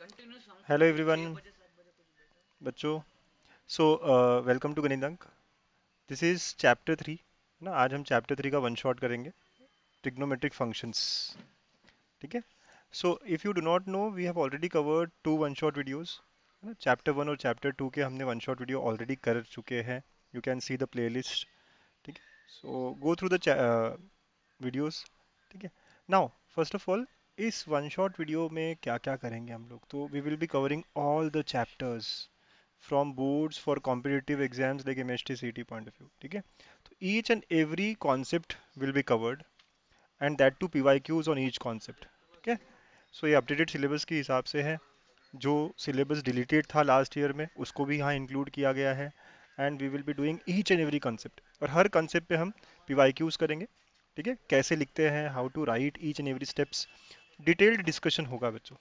Hello everyone बच्चों। So welcome to गणित अंक। दिस इज चैप्टर 3 ना। आज हम चैप्टर 3 का वन शॉट करेंगे, ट्रिग्नोमेट्रिक फंक्शंस। ठीक है। So if you do not know, we have already covered two one shot videos. Chapter 1 और चैप्टर 2 के हमने वन शॉट वीडियो ऑलरेडी कर चुके हैं। You can see the playlist. ठीक है। So go through the videos. ठीक है। नाउ फर्स्ट ऑफ ऑल, इस वन शॉट वीडियो में क्या क्या करेंगे हम लोग, तो we will be covering all the chapters from boards for competitive exams like MST CT point of view. ठीक है। तो each and every concept will be covered and that too PYQs on each concept. ठीक है। सो ये updated syllabus के हिसाब से है। जो सिलेबस डिलीटेड था लास्ट ईयर में उसको भी यहाँ इंक्लूड किया गया है। And we will be doing each and every concept, और हर कंसेप्ट पे हम PYQs करेंगे। ठीक है। कैसे लिखते हैं, how to write each and every steps, detailed discussion होगा बच्चों।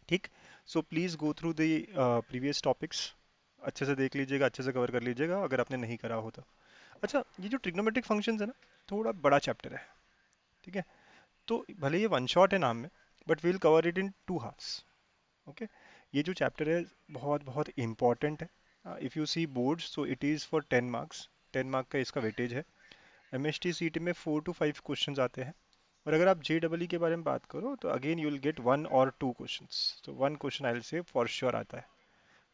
ठीक। So please go through the previous topics. अच्छे से देख लीजिएगा, अच्छे से कवर कर लीजिएगा अगर आपने नहीं करा हो तो। अच्छा, ये जो ट्रिग्नोमेट्रिक फंक्शंस है ना, थोड़ा बड़ा चैप्टर है। ठीक है। तो भले ये वन शॉट है नाम में, but we'll cover it in two halfs. Okay. ये जो चैप्टर है बहुत बहुत इंपॉर्टेंट है। If you see boards, so it is for 10 marks. 10 mark का इसका वेटेज है। MST CT में 4 to 5 क्वेश्चन आते हैं। और अगर आप JEE के बारे में बात करो तो again you will get 1 or 2 questions. तो 1 question I will say for sure आता है।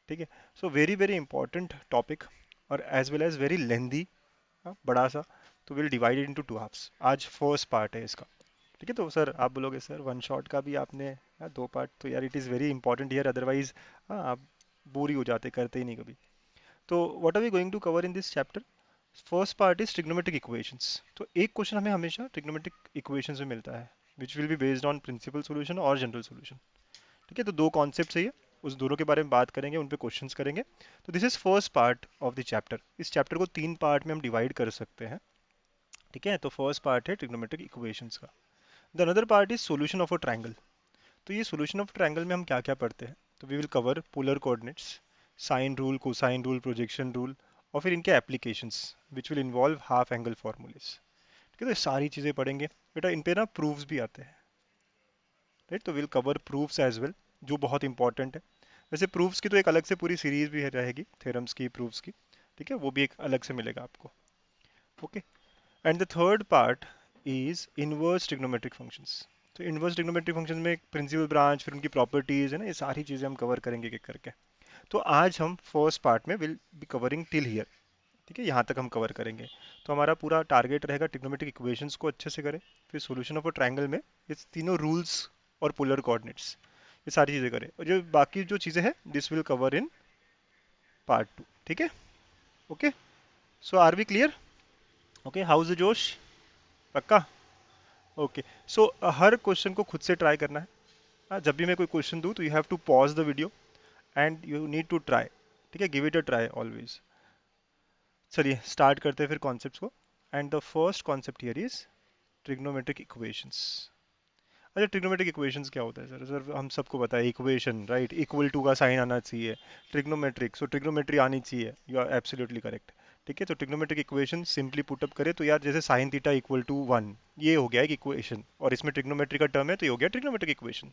ठीक है। So very very important topic, और as well as very lengthy, बड़ा सा। तो will divided into two halves. आज फर्स्ट पार्ट है इसका। ठीक है। तो सर आप बोलोगे सर वन शॉट का भी आपने 2 पार्ट, तो यार it is very important here, otherwise आप बोर ही हो जाते, करते ही नहीं कभी। तो what are we going to cover in this chapter? First part is trigonometric equations. तो एक क्वेश्चन हमें हमेशा ट्रिग्नोमेट्रिक इक्वेशंस में मिलता है, which will be based on principal solution और जनरल सॉल्यूशन। ठीक है। तो दो कॉन्सेप्ट है ये, उस दोनों के बारे में बात करेंगे, उन पे क्वेश्चंस करेंगे। तो this is first part of the chapter. इस चैप्टर को 3 पार्ट में हम डिवाइड कर सकते हैं। ठीक है। तो फर्स्ट पार्ट है ट्रिग्नोमेट्रिक इक्वेशंस का। The another part is solution of a triangle. तो ये सॉल्यूशन ऑफ ट्रायंगल में हम क्या क्या पढ़ते हैं, तो we will cover polar coordinates, sine rule, cosine rule, projection rule, और फिर इनके applications which will involve half angle formulas. ठीक है। तो ये सारी चीज़ें पढ़ेंगे बेटा। इन पे ना प्रूफ्स भी आते हैं। राइट। तो will cover proofs as well, जो बहुत इंपॉर्टेंट है। वैसे प्रूफ्स की तो एक अलग से पूरी सीरीज भी रहेगी, थ्योरम्स की, प्रूफ्स की। ठीक है। वो भी एक अलग से मिलेगा आपको। Okay. And the third part is inverse trigonometric functions. तो इनवर्स ट्रिग्नोमेट्रिक फंक्शंस में प्रिंसिपल ब्रांच, फिर उनकी प्रॉपर्टीज है ना, ये सारी चीज़ें हम कवर करेंगे एक एक करके। तो आज हम फर्स्ट पार्ट में will be covering till here. ठीक है। यहाँ तक हम कवर करेंगे। तो हमारा पूरा टारगेट रहेगा ट्रिग्नोमेट्रिक इक्वेशंस को अच्छे से करें, फिर सॉल्यूशन ऑफ अ ट्रायंगल में ये तीनों रूल्स और पोलर कोऑर्डिनेट्स, ये सारी चीज़ें करें। और जो बाकी जो चीज़ें हैं this will cover in part 2। ठीक है। Okay. So are we clear? Okay. How is the josh? पक्का? ओके। सो हर क्वेश्चन को खुद से ट्राई करना है। जब भी मैं कोई क्वेश्चन दूँ तो you have to pause the video and you need to try. ठीक है। Give it a try always. चलिए स्टार्ट करते हैं फिर कॉन्सेप्ट्स को। And the first concept here is trigonometric equations. अच्छा, ट्रिग्नोमेट्रिक इक्वेशंस क्या होता है सर? सर हम सबको पता है इक्वेशन, राइट? इक्वल टू का साइन आना चाहिए। ट्रिग्नोमेट्रिक, सो ट्रिग्नोमेट्री आनी चाहिए। You are absolutely correct. ठीक है। तो ट्रिग्नोमेट्रिक इक्वेशन सिंपली पुटअप करें तो यार जैसे साइन थीटा इक्वल टू 1, ये हो गया एक इक्वेशन, और इसमें ट्रिग्नोमेट्री का टर्म है तो ये हो गया ट्रिग्नोमेट्रिक इक्वेशन।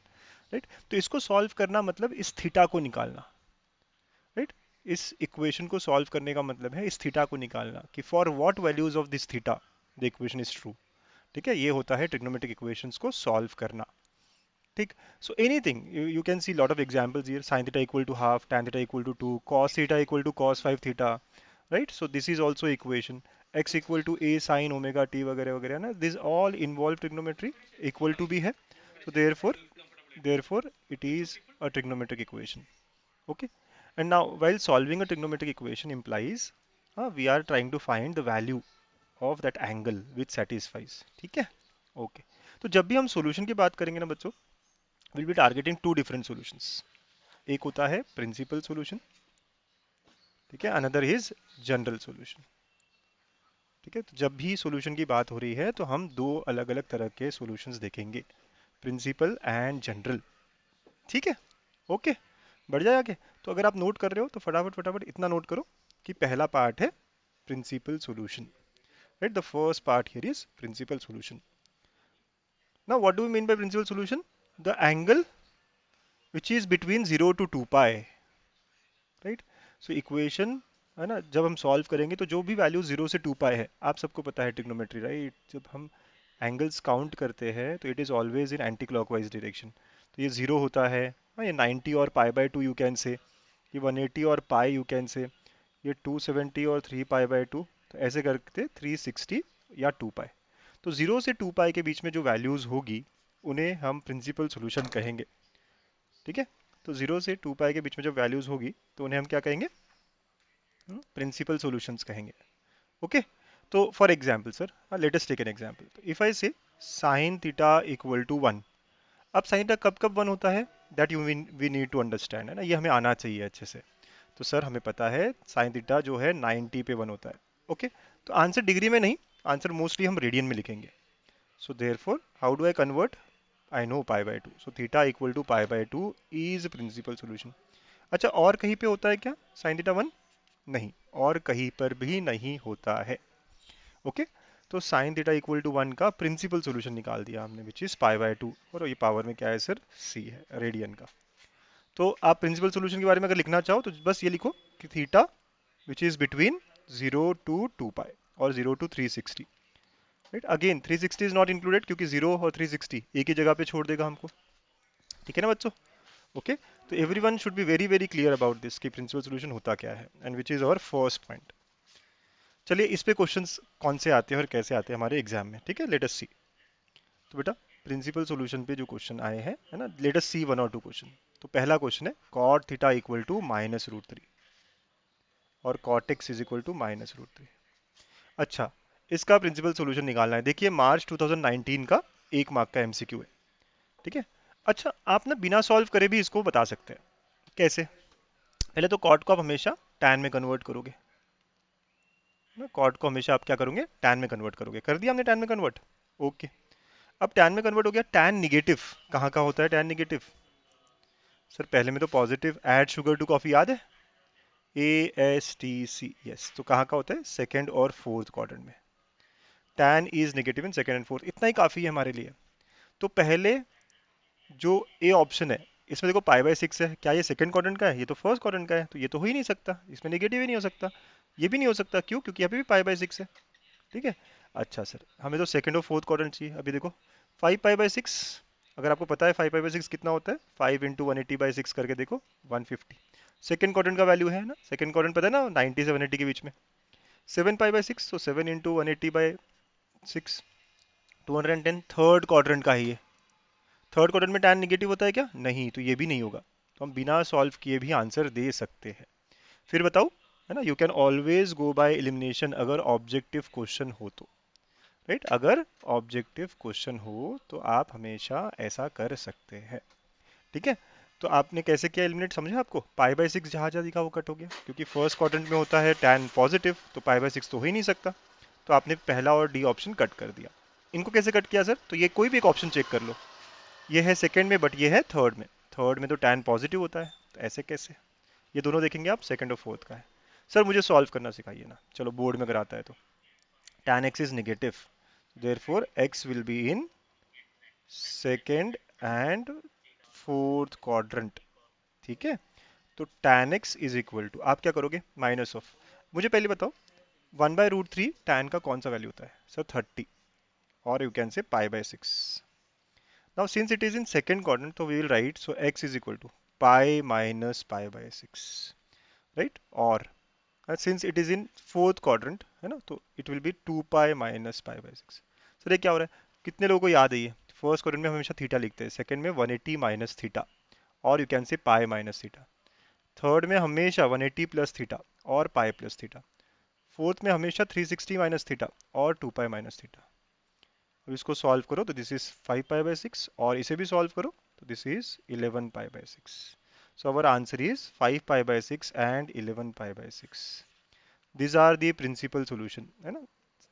राइट। तो इसको सॉल्व करना मतलब इस थीटा को निकालना। राइट। इस इक्वेशन को सॉल्व करने का मतलब है इस थीटा को निकालना, कि for what values of this theta the equation is true. ठीक है। ये होता है ट्रिग्नोमेट्रिक इक्वेशंस को सॉल्व करना। ठीक। So anything you can see lot of examples here. sin theta equal to half, tan theta equal to 2, cos theta equal to cos 5 theta, right? So this is also equation. x equal to a sin omega t वगैरह वगैरह ना, this all involve trigonometry। equal to भी है, so therefore it is a trigonometric equation. Okay. And now while solving a trigonometric equation implies we are trying to find the value of that angle which satisfies। ठीक है। Okay. तो जब भी हम solution की बात करेंगे ना बच्चों, will be targeting two different solutions. एक होता है प्रिंसिपल सॉल्यूशन। ठीक है। Another is general solution. ठीक है। तो जब भी सॉल्यूशन की बात हो रही है तो हम दो अलग अलग तरह के सॉल्यूशंस देखेंगे, प्रिंसिपल एंड जनरल। ठीक है। ओके। बढ़ जाए आगे। तो अगर आप नोट कर रहे हो तो फटाफट फटाफट इतना नोट करो कि पहला पार्ट है principal solution. Right. The first part here is principal solution. Now what do we mean by principal solution? The angle which is between 0 to 2 pi, right. So equation है ना, जब हम सॉल्व करेंगे तो जो भी वैल्यू 0 से 2 पाई है, आप सबको पता है ट्रिग्नोमेट्री, राइट, जब हम एंगल्स काउंट करते हैं तो it is always in anti clockwise direction. तो ये 0 होता है, हाँ, ये 90 और पाई/2 यू कैन से, ये 180 और पाई यू कैन से, ये 270 और 3 पाई/2, तो ऐसे करके 360 या 2 पाई। तो 0 से 2 पाई के बीच में जो वैल्यूज होगी उन्हें हम प्रिंसिपल सोल्यूशन कहेंगे, ठीक है। तो 0 से 2 पाई के बीच में जो वैल्यूज होगी तो उन्हें हम क्या कहेंगे, प्रिंसिपल सॉल्यूशंस कहेंगे। ओके, तो for example sir, let us take an example. If I say sine theta equal to 1, अब साइन थीटा कब कब 1 होता है, that you we need to understand, है ना, ये हमें आना चाहिए अच्छे से। तो सर हमें पता है साइन थीटा जो है 90 पे 1 होता है। ओके, तो आंसर डिग्री में नहीं, आंसर मोस्टली हम रेडियन में लिखेंगे। So therefore how do I convert, I know पाई/2, सो थीटा इक्वल टू पाई/2 इज प्रिंसिपल सॉल्यूशन। अच्छा, और कहीं पे होता है क्या साइन थीटा 1? नहीं, और कहीं पर भी नहीं होता है। ओके, तो साइन थीटा इक्वल टू 1 का प्रिंसिपल सॉल्यूशन निकाल दिया हमने, विच इज पाई/2, और ये पावर में क्या है सर, सी है, रेडियन का। तो आप प्रिंसिपल सॉल्यूशन के बारे में अगर लिखना चाहो तो बस ये लिखो कि theta which is between 0 to 2 पाई और 0 to 360, right. Again 360 is not included क्योंकि 0 और 360 एक ही जगह पे छोड़ देगा हमको, ठीक है ना बच्चों। ओके, तो everyone should be very very clear about this कि प्रिंसिपल सॉल्यूशन होता क्या है, and which is our first point. चलिए इस पे क्वेश्चंस कौन से आते हैं और कैसे आते हैं हमारे एग्जाम में, ठीक है, लेट अस सी। तो बेटा प्रिंसिपल सॉल्यूशन पे जो क्वेश्चन आए हैं, है ना, लेट अस सी 1 और 2 क्वेश्चन। तो पहला क्वेश्चन है cot थीटा इक्वल टू -√3 और cot x is equal to -√3। अच्छा, इसका प्रिंसिपल सॉल्यूशन निकालना है। देखिए मार्च 2019 का 1 मार्क का एमसीक्यू है, ठीक है। अच्छा, आप ना बिना सॉल्व करे भी इसको बता सकते हैं। कैसे? पहले तो कॉट को आप हमेशा टैन में कन्वर्ट करोगे ना, कॉट को हमेशा आप क्या करोगे, टैन में कन्वर्ट करोगे। कर दिया हमने टैन में कन्वर्ट, ओके। अब टैन में कन्वर्ट हो गया, टैन निगेटिव कहाँ का होता है, टैन निगेटिव सर पहले में तो positive, add sugar to coffee याद है, ASTC, यस, तो कहाँ का होता है, सेकंड और फोर्थ क्वाड्रेंट में। Tan is negative in second and fourth, इतना ही काफी है हमारे लिए। तो पहले जो ए ऑप्शन है इसमें देखो पाई/6 है, क्या ये सेकंड क्वाड्रेंट का है, ये तो फर्स्ट क्वाड्रेंट का है, तो ये तो हो ही नहीं सकता, इसमें नेगेटिव ही नहीं हो सकता। ये भी नहीं हो सकता, क्यों, क्योंकि यहाँ पे भी पाई/6 है, ठीक है। अच्छा सर, हमें तो सेकंड और फोर्थ क्वाड्रेंट चाहिए। अभी देखो 5 पाई/6, अगर आपको पता है 5 पाई/6 कितना होता है, 5 इंटू 180/6 करके देखो, 150। सेकंड क्वाड्रेंट का वैल्यू है ना, सेकंड क्वाड्रेंट पता है ना, 90 से 180 के बीच में। 7 पाई/6, तो 7 इंटू 180/6, 210। थर्ड क्वाड्रेंट का ही है, थर्ड क्वाड्रेंट में टैन निगेटिव होता है क्या, नहीं, तो ये भी नहीं होगा। तो हम बिना सॉल्व किए भी आंसर दे सकते हैं। फिर बताओ, है ना, you can always go by elimination अगर ऑब्जेक्टिव क्वेश्चन हो तो, राइट, अगर ऑब्जेक्टिव क्वेश्चन हो तो आप हमेशा ऐसा कर सकते हैं, ठीक है। तो आपने कैसे किया एलिमिनेट, समझा आपको, पाई/6 जहां जहां दिखा वो कट हो गया, क्योंकि फर्स्ट क्वाड्रेंट में होता है टैन पॉजिटिव, तो पाई/6 तो हो ही नहीं सकता। तो आपने पहला और डी ऑप्शन कट कर दिया। इनको कैसे कट किया सर, तो ये कोई भी एक ऑप्शन चेक कर लो, ये है सेकंड में बट ये है थर्ड में, थर्ड में तो टैन पॉजिटिव होता है, तो ऐसे कैसे, ये दोनों देखेंगे आप, सेकंड और फोर्थ का है। सर मुझे सॉल्व करना सिखाइए ना, चलो बोर्ड में अगर आता है तो। tan x is negative, therefore x will be in second and fourth quadrant, ठीक है। तो tan x is equal to, आप क्या करोगे, माइनस ऑफ, मुझे पहले बताओ 1/√3 tan का कौन सा वैल्यू होता है सर, 30, और यू कैन से पाई/6। Now since it is in second quadrant तो we will write, so x is equal to pi minus पाई/6, राइट। और since it is in fourth quadrant, है ना, तो it will be 2 pi minus पाई/6। Sir ये क्या हो रहा है, कितने लोगों को याद है ये, फर्स्ट क्वाड्रेंट में हम हमेशा थीटा लिखते हैं, सेकंड में 180 माइनस थीटा, और you can say pi minus theta. Third में हमेशा 180 प्लस थीटा और पाई प्लस थीटा। फोर्थ में हमेशा 360 माइनस थीटा और 2 पाई माइनस थीटा। अब इसको सॉल्व करो तो दिस इज 5 पाई/6, और इसे भी सॉल्व करो तो दिस इज 11 पाई/6। सो अवर आंसर इज 5 पाई/6 एंड 11 पाई/6। This are the principal solution, है ना,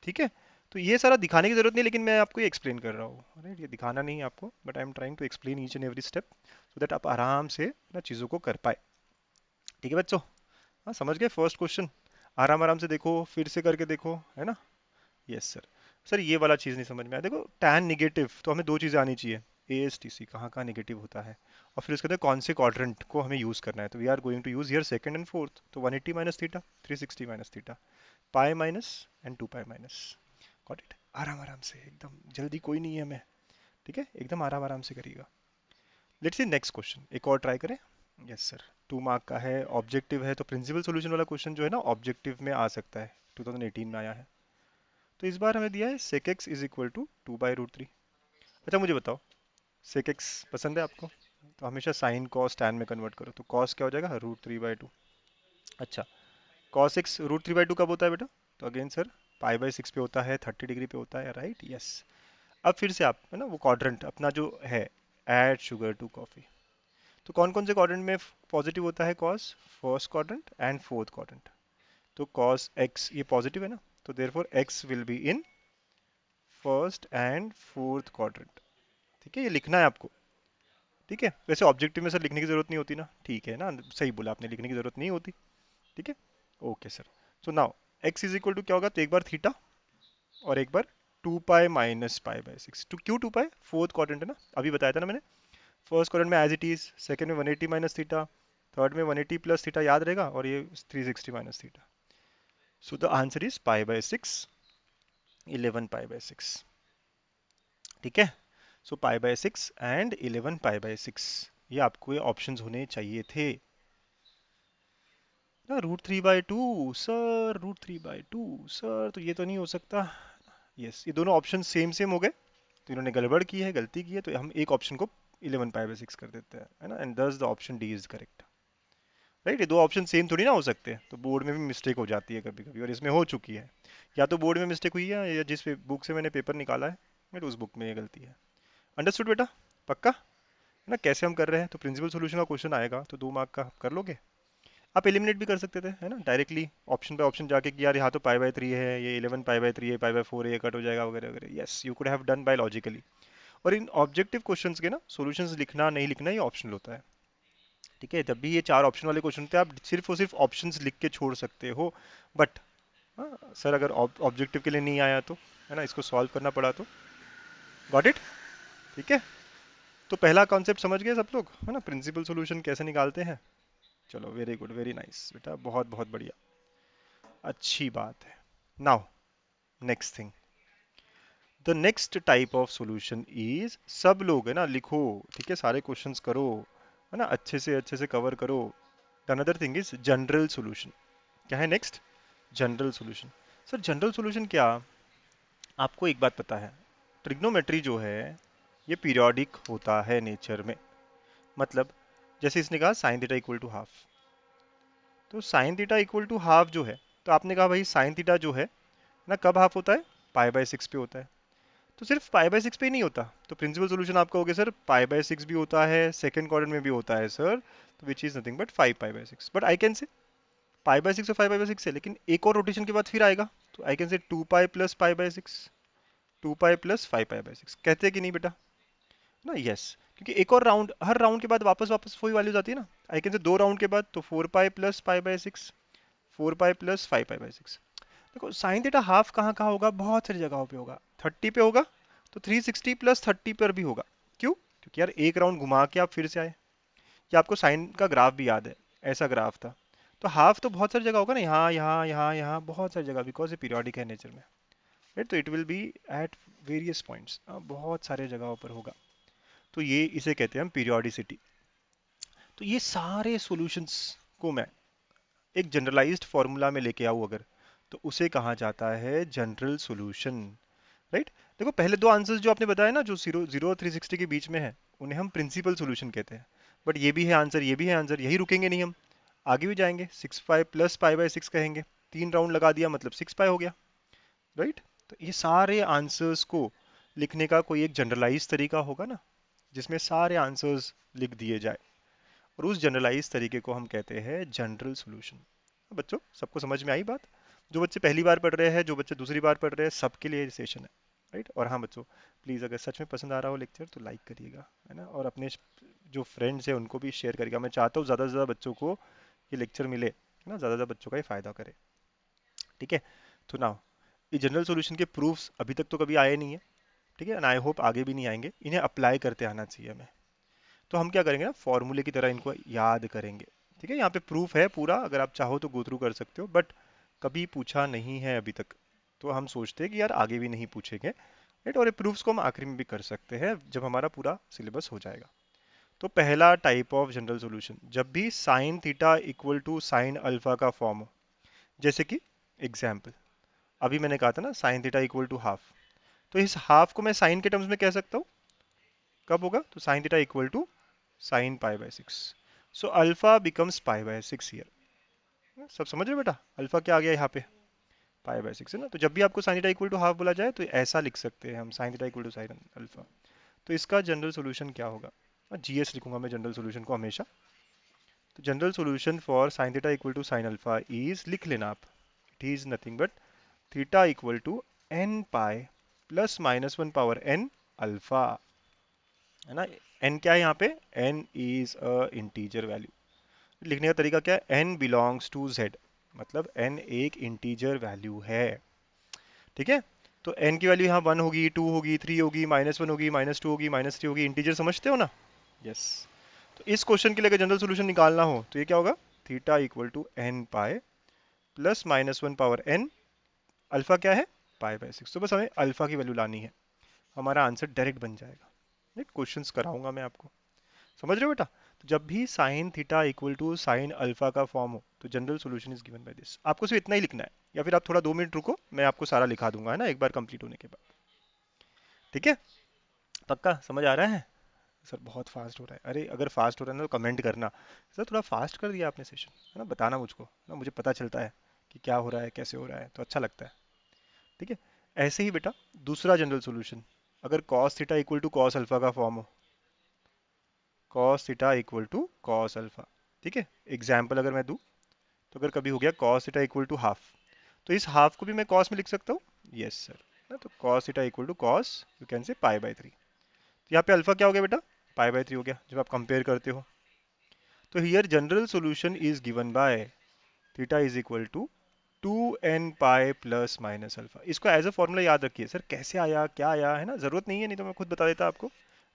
ठीक है। तो ये सारा दिखाने की जरूरत नहीं, लेकिन मैं आपको ये एक्सप्लेन कर रहा हूँ, राइट, ये दिखाना नहीं है आपको, but I am trying to explain each and every step so that आप आराम से ना चीज़ों को कर पाए, ठीक है बच्चों। हाँ समझ गए फर्स्ट क्वेश्चन, आराम आराम से देखो, फिर से करके देखो, है ना। Yes sir. सर ये वाला चीज़ नहीं समझ में आया, देखो टैन निगेटिव तो हमें दो चीज़ें आनी चाहिए, ASTC कहाँ कहाँ निगेटिव होता है, और फिर उसके अंदर कौन से क्वाड्रेंट को हमें यूज करना है, तो we are going to use here second and fourth, तो 180 minus theta, 360 minus theta, pi minus and 2 pi minus. Got it? आराम आराम से, एकदम जल्दी कोई नहीं है हमें, ठीक है, एकदम आराम आराम से करिएगा। लेट्स सी नेक्स्ट क्वेश्चन, एक और ट्राई करें। यस सर, 2 मार्क का है, ऑब्जेक्टिव है, तो प्रिंसिपल सॉल्यूशन वाला क्वेश्चन जो है ना ऑब्जेक्टिव में आ सकता है, 2018 में आया है। तो इस बार हमें दिया है sec x is equal to 2/√3। अच्छा मुझे बताओ, sec x पसंद है आपको? तो हमेशा साइन कॉस टैन में कन्वर्ट करो, तो कॉस क्या हो जाएगा, √3/2। अच्छा, कॉस एक्स √3/2 कब होता है बेटा? तो अगेन सर, पाई/6 पे होता है, 30 डिग्री पे होता है, राइट? यस। अब फिर से आप है ना वो क्वाड्रेंट अपना जो है, ऐड शुगर टू कॉफी, तो कौन कौन से क्वाड्रेंट में पॉजिटिव होता है cos? First quadrant and fourth quadrant. तो कॉस एक्स ये पॉजिटिव है ना, तो therefore x will be in first and fourth quadrant. ठीक है, ये लिखना है आपको। ठीक है, वैसे ऑब्जेक्टिव में सर लिखने की जरूरत नहीं होती ना, ठीक है ना, सही बोला आपने, लिखने की जरूरत नहीं होती। ठीक है, okay sir. So now x is equal to क्या होगा, तो एक बार थीटा और एक बार 2 पाई माइनस पाई/6। टू क्यों 2 पाई? फोर्थ क्वाड्रेंट है ना, अभी बताया था ना मैंने। फर्स्ट क्वाड्रेंट में एज इट इज, सेकंड में 180 माइनस थीटा, थर्ड में 180 प्लस थीटा याद रहेगा, और ये 360 minus theta. So the answer is पाई/6, 11 पाई/6। ठीक है, सो पाई/6 एंड 11 पाई/6, ये आपको ये ऑप्शंस होने चाहिए थे ना। √3/2 सर, √3/2 सर, तो ये तो नहीं हो सकता। यस, ये दोनों ऑप्शन सेम सेम हो गए, तो इन्होंने गड़बड़ की है, गलती की है, तो हम एक ऑप्शन को 11 पाई/6 कर देते हैं, है ना, एंड दस the option D is correct. Right, ये दो ऑप्शन सेम थोड़ी ना हो सकते हैं, तो बोर्ड में भी मिस्टेक हो जाती है कभी कभी, और इसमें हो चुकी है। या तो बोर्ड में मिस्टेक हुई है, या जिस बुक से मैंने पेपर निकाला है बट उस बुक में ये गलती है। अंडरस्टूड बेटा? पक्का है ना कैसे हम कर रहे हैं? तो प्रिंसिपल सॉल्यूशन का क्वेश्चन आएगा तो 2 मार्क का कर लोगे। आप एलिमिनेट भी कर सकते थे, है ना, डायरेक्टली ऑप्शन पे ऑप्शन जाके कि यार यहाँ तो पाई/3 है, ये 11 पाई/3 है, पाई/4 है, ये कट हो जाएगा वगैरह वगैरह। Yes, you could have done by logically. और इन ऑब्जेक्टिव क्वेश्चंस के ना सॉल्यूशंस लिखना नहीं लिखना ये ऑप्शनल होता है। ठीक है, जब भी ये 4 ऑप्शन वाले क्वेश्चन होते हैं, आप सिर्फ और सिर्फ ऑप्शंस लिख के छोड़ सकते हो। बट सर अगर ऑब्जेक्टिव के लिए नहीं आया तो, है ना, इसको सॉल्व करना पड़ा तो। Got it? ठीक है, तो पहला कॉन्सेप्ट समझ गए सब लोग, है ना, प्रिंसिपल सॉल्यूशन कैसे निकालते हैं। चलो, वेरी गुड, वेरी नाइस बेटा, बहुत बहुत बढ़िया, अच्छी बात है। Now next thing, the next type of solution is, सब लोग है ना लिखो, ठीक है, सारे क्वेश्चंस करो, है ना, अच्छे से कवर करो। Another thing is general solution. क्या है next? General solution. Sir general solution क्या? आपको एक बात पता है, ट्रिग्नोमेट्री जो है ये पीरियोडिक होता है नेचर में। मतलब जैसे इसने कहा sine theta equal to half, तो sine theta equal to half जो है, तो आपने कहा भाई साइन थीटा जो है ना कब हाफ होता है? पाई/6 पे होता है। तो सिर्फ पाई/6 पे ही नहीं होता, तो प्रिंसिपल सॉल्यूशन आप कहोगे सर पाई/6 भी होता है, सेकंड क्वाड्रेंट में भी होता है सर, तो विच इज नथिंग बट 5 पाई/6। बट आई कैन से पाई/6 और 5/6 है, लेकिन एक और रोटेशन के बाद फिर आएगा, तो आई कैन से 2 पाई प्लस पाई/6, 2 पाई प्लस 5 पाई/6। कहते हैं कि नहीं बेटा? ना यस, क्योंकि एक और राउंड, हर राउंड के बाद वापस वापस वही वैल्यूज आती है ना। आई कैन से 2 राउंड के बाद तो 4 पाई प्लस पाई/6, 4 पाई प्लस 5 पाई/6। देखो साइन थीटा हाफ कहाँ कहाँ होगा, बहुत सारी जगहों पे होगा। 30 पे होगा, तो 360 प्लस 30 पर भी होगा। क्यों? क्योंकि यार एक राउंड घुमा के आप फिर से आए, या आपको साइन का ग्राफ भी याद है, ऐसा ग्राफ था। तो हाफ तो बहुत सारी जगह होगा ना, यहाँ यहाँ यहाँ यहाँ बहुत सारी जगह, बिकॉज ये पीरियोडिक है नेचर में, राइट, तो it will B at various points, बहुत सारे जगहों पर होगा। तो ये इसे कहते हैं हम पीरियोडिसिटी। तो ये सारे सॉल्यूशंस को मैं एक जनरलाइज्ड फॉर्मूला में लेके आऊँ अगर, तो उसे कहा जाता है जनरल सॉल्यूशन, राइट। देखो पहले दो आंसर्स जो आपने बताया ना, जो 0 और 360 के बीच में है, उन्हें हम प्रिंसिपल सॉल्यूशन कहते हैं। बट ये भी है आंसर, ये भी है आंसर, यही रुकेंगे नहीं हम, आगे भी जाएंगे। 6 पाई प्लस पाई/6 कहेंगे, 3 राउंड लगा दिया मतलब 6 पाई हो गया, राइट। तो ये सारे आंसर्स को लिखने का कोई एक जनरलाइज तरीका होगा ना, जिसमें सारे आंसर्स लिख दिए जाए, और उस जनरलाइज तरीके को हम कहते हैं जनरल सॉल्यूशन। बच्चों सबको समझ में आई बात? जो बच्चे पहली बार पढ़ रहे हैं, जो बच्चे दूसरी बार पढ़ रहे हैं, सबके लिए सेशन है, राइट। और हाँ बच्चों, प्लीज़ अगर सच में पसंद आ रहा हो लेक्चर तो लाइक करिएगा, है ना, और अपने जो फ्रेंड्स हैं उनको भी शेयर करिएगा। मैं चाहता हूँ ज़्यादा से ज़्यादा बच्चों को ये लेक्चर मिले, है ना, ज़्यादा से ज़्यादा बच्चों का ये फ़ायदा करे। ठीक है, तो नाउ ये जनरल सॉल्यूशन के प्रूफ्स अभी तक तो कभी आए नहीं है, ठीक है, एंड आई होप आगे भी नहीं आएंगे, इन्हें अप्लाई करते आना चाहिए हमें। तो हम क्या करेंगे ना, फॉर्मूले की तरह इनको याद करेंगे। ठीक है, यहाँ पे प्रूफ है पूरा, अगर आप चाहो तो गो थ्रू कर सकते हो, बट कभी पूछा नहीं है अभी तक, तो हम सोचते हैं कि यार आगे भी नहीं पूछेंगे, राइट। और ये प्रूफ्स को हम आखिरी में भी कर सकते हैं जब हमारा पूरा सिलेबस हो जाएगा। तो पहला टाइप ऑफ जनरल सॉल्यूशन, जब भी sine theta equal to sine alpha का फॉर्म हो, जैसे कि एग्जाम्पल अभी मैंने कहा था ना sine theta equal to half, तो इस हाफ को मैं साइन के टर्म्स में कह सकता हूँ, कब होगा, तो sine theta equal to sine pi by 6। So alpha becomes pi by 6 here. सब समझ रहे हो बेटा, अल्फा क्या आ गया यहाँ पे, पाई बाय 6 है ना। तो जब भी आपको sine theta equal to half बोला जाए तो ऐसा लिख सकते हैं हम, sine theta equal to sine alpha. तो इसका जनरल सॉल्यूशन क्या होगा, जीएस लिखूंगा मैं जनरल सॉल्यूशन को हमेशा। तो general solution for sine theta equal to sine alpha is, लिख लेना आप, it is nothing but theta equal to n pi plus minus one power n alpha, है ना। एन क्या है यहाँ पे, n is a integer value. लिखने का तरीका क्या है, एन बिलोंग्स टू जेड, मतलब एन एक इंटीजर वैल्यू है। ठीक है, तो एन की वैल्यू यहाँ 1 होगी, 2 होगी, 3 होगी, -1 होगी, -2 होगी, -3 होगी, इंटीजर समझते हो ना। यस, तो इस क्वेश्चन के लिए अगर जनरल सॉल्यूशन निकालना हो तो ये क्या होगा, theta equal to n pi plus -1 power n, alpha क्या है, पाई बाय 6। तो बस हमें अल्फा की वैल्यू लानी है, हमारा आंसर डायरेक्ट बन जाएगा। एक क्वेश्चंस कराऊंगा मैं आपको, समझ रहे हो बेटा। तो जब भी sine theta equal to sine alpha का फॉर्म हो तो general solution is given by this. आपको सिर्फ इतना ही लिखना है, या फिर आप थोड़ा 2 मिनट रुको, मैं आपको सारा लिखा दूंगा, है ना, एक बार कंप्लीट होने के बाद। ठीक है, पक्का समझ आ रहा है। सर बहुत फास्ट हो रहा है, अरे अगर फास्ट हो रहा है ना तो कमेंट करना, सर थोड़ा फास्ट कर दिया आपने सेशन, है ना, बताना मुझको, है ना, मुझे पता चलता है कि क्या हो रहा है, कैसे हो रहा है, तो अच्छा लगता है। ठीक है, ऐसे ही बेटा दूसरा जनरल सॉल्यूशन, अगर cos theta equal to cos alpha का फॉर्म हो, cos theta equal to cos alpha, ठीक है, एग्जाम्पल अगर मैं दूं, तो अगर कभी हो गया cos theta equal to half, तो इस हाफ को भी मैं cos में लिख सकता हूँ, यस सर, ना, तो cos theta equal to cos, you can say pi by 3। यहाँ पे अल्फा क्या हो गया बेटा, पाई बाय 3 हो गया जब आप कंपेयर करते हो। तो here general solution is given by theta is equal to 2n pi plus minus alpha. इसको एज अ फॉर्मूला याद रखिए, सर कैसे आया क्या आया, है ना, जरूरत नहीं है, नहीं तो मैं खुद बता देता आपको,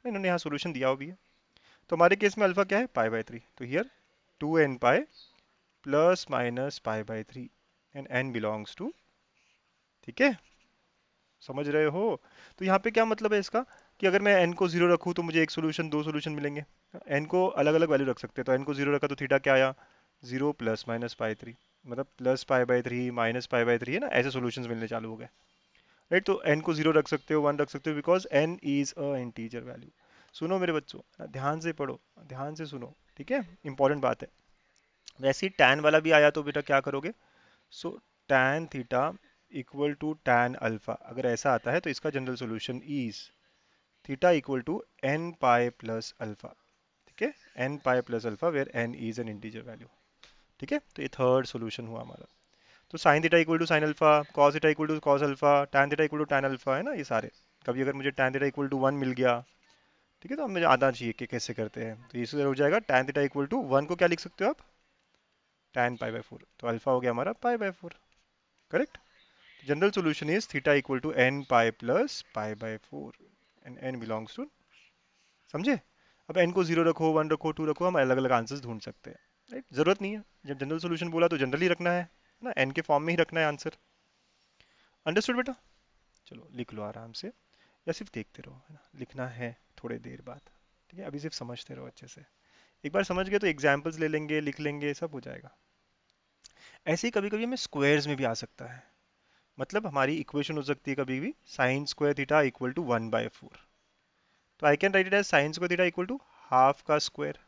इन्होंने यहाँ सॉल्यूशन दिया हुआ भी है। तो हमारे केस में अल्फा क्या है, पाई बाय 3, तो here 2n pi plus minus pi by 3 and n belongs to, ठीक है, समझ रहे हो। तो यहाँ पे क्या मतलब है इसका, कि अगर मैं n को 0 रखूँ तो मुझे एक सोल्यूशन, दो सोल्यूशन मिलेंगे। n को अलग अलग वैल्यू रख सकते हैं, तो n को 0 रखा तो थीटा क्या आया, 0 प्लस माइनस पाई 3, मतलब plus pi by 3 minus pi by 3, है ना, ऐसे सॉल्यूशंस मिलने चालू हो गए, राइट। तो n को 0 रख सकते हो, 1 रख सकते हो, because n is a integer value. सुनो मेरे बच्चों, ध्यान से पढ़ो, ध्यान से सुनो, ठीक है, इंपॉर्टेंट बात है। वैसे ही tan वाला भी आया तो बेटा क्या करोगे, so tan theta equal to tan alpha, अगर ऐसा आता है तो इसका general solution is theta equal to n pi plus alpha, ठीक है, n pi plus alpha where n is an integer value. ठीक है, तो ये थर्ड सॉल्यूशन हुआ हमारा। तो sine theta equal to sine alpha, cos theta equal to cos alpha, tan theta equal to tan alpha, है ना, ये सारे। कभी अगर मुझे tan थीटा इक्वल टू 1 मिल गया, ठीक है, तो अब मुझे आना चाहिए कि कैसे करते हैं, तो इससे हो जाएगा tan थीटा इक्वल टू 1 को क्या लिख सकते हो आप, tan पाई बाय 4, तो अल्फा हो गया हमारा pi by 4, correct. General solution is theta equal to n pi plus pi by 4 and n belongs to, समझे। अब n को 0 रखो, 1 रखो, 2 रखो, हम अलग अलग आंसर्स ढूंढ सकते हैं, राइट, जरूरत नहीं है, जब जनरल सॉल्यूशन बोला तो जनरली रखना है ना, n के फॉर्म में ही रखना है आंसर। अंडरस्टूड बेटा, चलो लिख लो आराम से, या सिर्फ देखते रहो, है ना, लिखना है थोड़ी देर बाद, ठीक है, अभी सिर्फ समझते रहो अच्छे से। एक बार समझ गए तो एग्जाम्पल्स ले लेंगे, लिख लेंगे, सब हो जाएगा। ऐसे ही कभी कभी हमें स्क्वायर्स में भी आ सकता है, मतलब हमारी इक्वेशन हो सकती है कभी भी sine square theta equal to 1/4, तो I can write it as sine square theta equal to half का स्क्वायर,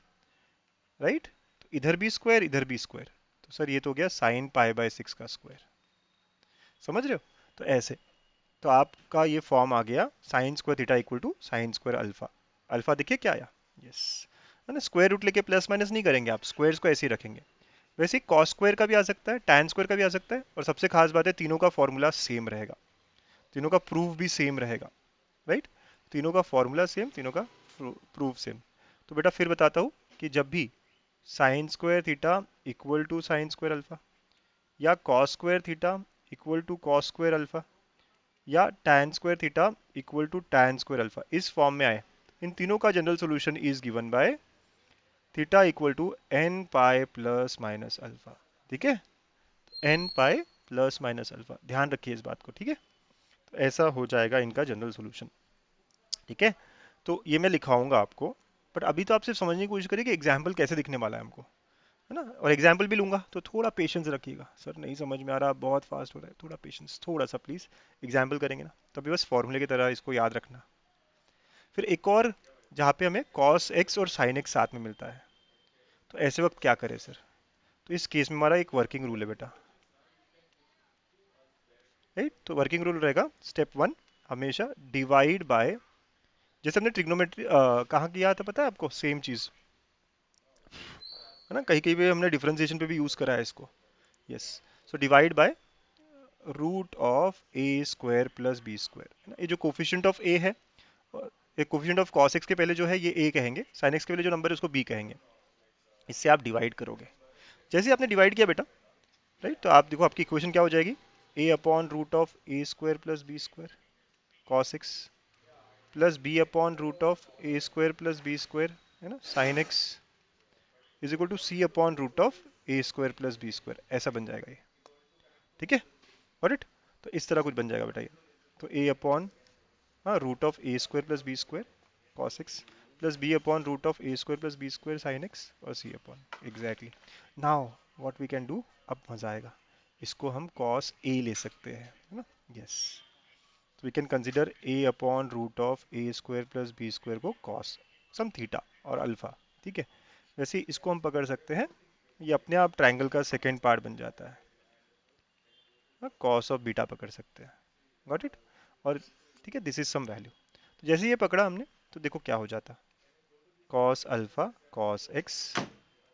राइट। तो इधर भी स्क्वायर, इधर भी स्क्वायर, तो सर ये तो हो गया साइन पाई बाय 6 का स्क्वायर, समझ रहे हो। तो ऐसे, तो आपका ये फॉर्म आ गया sine square theta equal to sine square alpha. Alpha देखिए क्या आया, यस, है ना, स्क्वायर रूट लेके प्लस माइनस नहीं करेंगे आप, स्क्वायर्स को ऐसे ही रखेंगे। वैसे ही कॉस स्क्वायर का भी आ सकता है, टैन स्क्वायर का भी आ सकता है, और सबसे खास बात है तीनों का फॉर्मूला सेम रहेगा, तीनों का प्रूफ भी सेम रहेगा, राइट। तीनों का फॉर्मूला सेम, तीनों का प्रूफ सेम। तो बेटा फिर बताता हूँ कि जब भी sine square theta equal to sine square alpha, या cos square theta equal to cos square alpha, या tan square theta equal to tan square alpha इस फॉर्म में आए, इन तीनों का general solution is given by theta equal to n pi plus minus alpha. ठीक है, n pi plus minus alpha, ध्यान रखिए इस बात को। ठीक है, तो ऐसा हो जाएगा इनका जनरल सोल्यूशन। ठीक है, तो ये मैं लिखाऊंगा आपको, बट अभी तो आप सिर्फ समझने की कोशिश करिए कि एग्जाम्पल कैसे दिखने वाला है हमको, है ना। और एग्जाम्पल भी लूंगा तो थोड़ा पेशेंस रखिएगा। सर नहीं समझ में आ रहा, बहुत फास्ट हो रहा है, थोड़ा पेशेंस, थोड़ा सा प्लीज। एग्जाम्पल करेंगे ना तो अभी बस फॉर्मूले की तरह इसको याद रखना। फिर एक और, जहाँ पे हमें cos x और sin x साथ में मिलता है, तो ऐसे वक्त क्या करें सर। तो इस केस में हमारा एक वर्किंग रूल है बेटा, राइट। तो वर्किंग रूल रहेगा स्टेप वन, हमेशा डिवाइड बाय, जैसे हमने ट्रिग्नोमेट्री कहाँ किया था पता है आपको, सेम चीज, है ना। कहीं कहीं पे हमने डिफरेंशिएशन पे भी यूज करा है इसको। Yes, so divide by root of a square plus b square, है ना। ये जो कोफिशिएंट ऑफ ए है, एक कोफिशिएंट ऑफ cos x के पहले जो है ये a कहेंगे, sin x के पहले जो नंबर है उसको b कहेंगे। इससे आप डिवाइड करोगे। जैसे ही आपने डिवाइड किया बेटा, राइट, तो आप देखो आपकी इक्वेशन क्या हो जाएगी, a upon root of a square plus b square cos x plus b upon root of a square plus b square, है ना, sin x is equal to c upon root of a square plus b square, ऐसा बन जाएगा ये। ठीक है, got it. तो इस तरह कुछ बन जाएगा बेटा ये। तो a अपॉन, हाँ, root of a square plus b square cos x plus b upon root of a square plus b square sin x और c upon, exactly. Now what we can do, अब मजा आएगा, इसको हम cos a ले सकते हैं, है ना। यस, तो we can consider a upon root of a square plus b square को cos सम थीटा और अल्फा। ठीक है, वैसे ही इसको हम पकड़ सकते हैं, ये अपने आप ट्रायंगल का सेकेंड पार्ट बन जाता है, cos ऑफ बीटा पकड़ सकते हैं, गॉट इट। और ठीक है, दिस इज सम वैल्यू। तो जैसे ये पकड़ा हमने, तो देखो क्या हो जाता, cos alpha cos x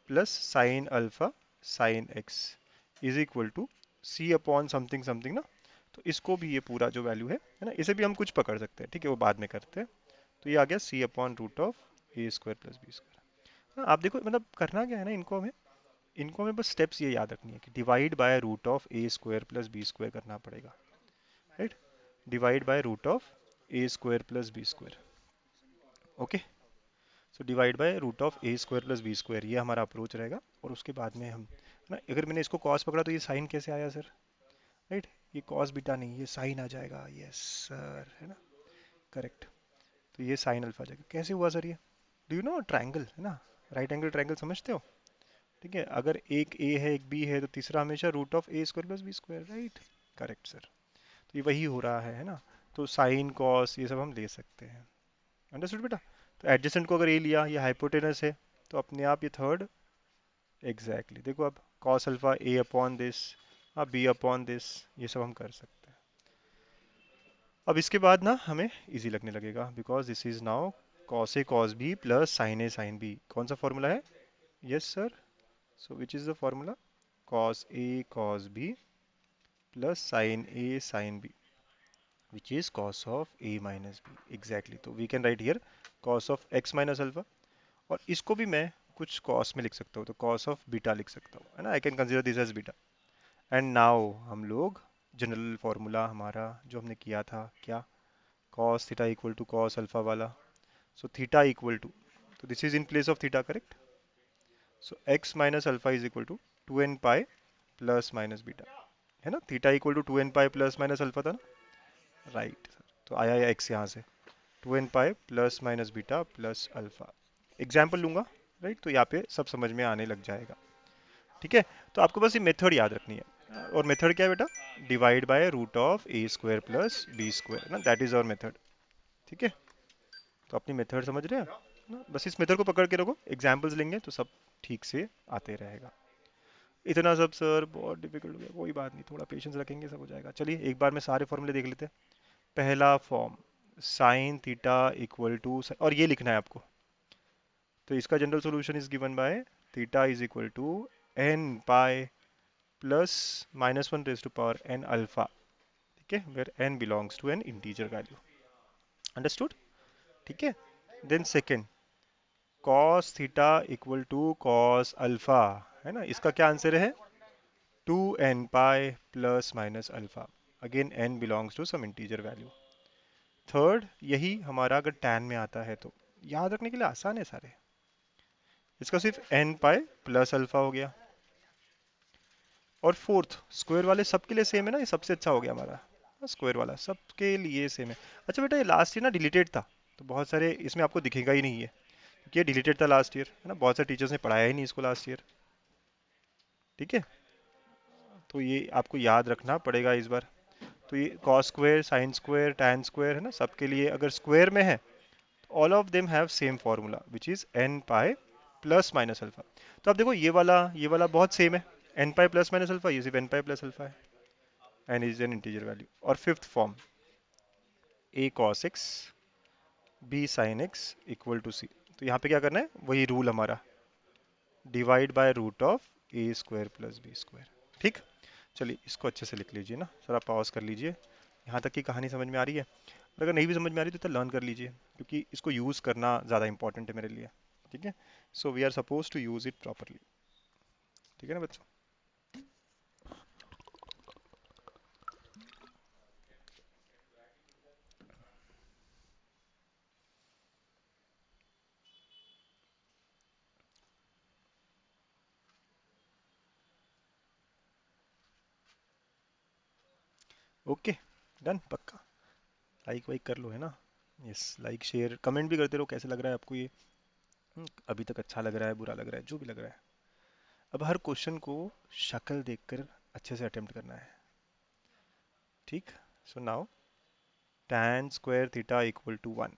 plus sine alpha sine x is equal to c upon something something ना। तो इसको भी, ये पूरा जो वैल्यू है ना, इसे भी हम कुछ पकड़ सकते हैं। ठीक है, वो बाद में करते हैं। तो ये आ गया c upon root of a square plus b square. आप देखो मतलब करना क्या है ना, इनको हमें बस स्टेप्स ये याद रखनी है कि divide by root of a square plus b square करना पड़ेगा, right. Divide by root of a square plus b square, okay. So divide by root of a square plus b square, ये हमारा approach रहेगा। और उसके बाद में हम, है ना, अगर मैंने इसको कॉस पकड़ा तो ये साइन कैसे आया सर, राइट। ये कॉस बीटा नहीं, ये साइन आ जाएगा, यस सर, है ना, करेक्ट। तो ये साइन अल्फा आ जाएगा। कैसे हुआ सर ये, डू यू नो ट्राइंगल, है ना, राइट एंगल ट्राइंगल समझते हो। ठीक है, अगर एक ए है एक बी है तो तीसरा हमेशा root of a square plus b square, right, correct sir. तो ये वही हो रहा है ना। तो साइन कॉस ये सब हम ले सकते हैं, अंडरस्टूड बेटा। तो एडजेसेंट को अगर ए लिया, ये हाइपोटेनस है, तो अपने आप ये थर्ड, एग्जैक्टली देखो अब cos alpha a upon this, अब b अपॉन दिस, ये सब हम कर सकते हैं। अब इसके बाद ना हमें इजी लगने लगेगा, because this is now cos a cos b plus sin a sin b। कौन सा फॉर्मूला है, yes sir, so which is the formula, cos a cos b plus sin a sin b which is cos of a minus b, exactly। तो we can write here cos of x minus alpha, और इसको भी मैं कुछ cos में लिख सकता हूँ, तो cos of बीटा लिख सकता हूँ, है ना। I can consider this as beta. And now हम लोग जनरल फॉर्मूला हमारा जो हमने किया था क्या, cos theta equal to cos alpha वाला, सो थीटा इक्वल टू, तो this is in place of theta, correct. So x minus alpha is equal to 2n pi plus minus beta, है ना। Theta equal to 2n pi plus minus alpha था ना, right sir. तो आया या x यहाँ से 2n pi plus minus beta plus alpha. Example लूंगा, राइट, तो यहाँ पे सब समझ में आने लग जाएगा। ठीक है, तो आपको बस ये मेथड याद रखनी है। और मेथड क्या है बेटा, divide by root of a square plus b square ना, दैट इज आवर मेथड। ठीक है, तो अपनी मेथड समझ रहे हैं ना, बस इस मेथड को पकड़ के रखो, एग्जाम्पल्स लेंगे तो सब ठीक से आते रहेगा। इतना सब सर बहुत डिफिकल्ट हो गया, कोई बात नहीं, थोड़ा पेशेंस रखेंगे सब हो जाएगा। चलिए एक बार में सारे फॉर्मूले देख लेते हैं। पहला form, sine theta equal to, और ये लिखना है आपको, तो इसका general solution is given by theta is equal to n pi plus minus one raise to power n alpha. ठीक है, where n belongs to an integer value, understood. ठीक है, then second, cos theta equal to cos alpha, है ना, इसका क्या answer है, 2n pi plus minus alpha, again n belongs to some integer value. Third, यही हमारा अगर tan में आता है तो याद रखने के लिए आसान है सारे। इसका सिर्फ एन पाई प्लस अल्फा हो गया। और फोर्थ स्क्वायर वाले सबके लिए सेम है ना, ये सबसे अच्छा हो गया हमारा। स्क्वायर वाला सबके लिए सेम है। अच्छा बेटा, ये लास्ट ईयर ना डिलीटेड था, तो बहुत सारे इसमें आपको दिखेगा ही नहीं है, क्योंकि ये डिलीटेड था लास्ट ईयर, है ना, बहुत सारे टीचर्स ने पढ़ाया ही नहीं इसको लास्ट ईयर। ठीक है, तो ये आपको याद रखना पड़ेगा इस बार। तो ये cos square, sine square, tan square है ना, सबके लिए अगर स्क्वायर में है, all of them have same formula which is n pi plus minus alpha. तो आप देखो ये वाला बहुत सेम है, n pi plus minus alpha, ये सिर्फ एन पाई प्लस अल्फा है, n is an integer value. और fifth form a cos x b sine x equal to c. तो यहाँ पे क्या करना है, वही रूल हमारा, divide by root of a square plus b square. ठीक, चलिए इसको अच्छे से लिख लीजिए ना, जरा पॉज कर लीजिए। यहाँ तक की कहानी समझ में आ रही है? और अगर नहीं भी समझ में आ रही तो लर्न कर लीजिए, क्योंकि इसको यूज़ करना ज़्यादा इंपॉर्टेंट है मेरे लिए। ठीक है, so we are suppose to use it properly. ठीक है ना बच्चों? ओके, डन, पक्का। लाइक वाइक कर लो, है ना? यस, लाइक शेयर कमेंट भी करते रहो, कैसे लग रहा है आपको ये। अभी तक अच्छा लग रहा है, बुरा लग रहा है, जो भी लग रहा है। अब हर क्वेश्चन को शक्ल देखकर अच्छे से अटेम्प्ट करना है। ठीक, so now tan square theta equal to 1,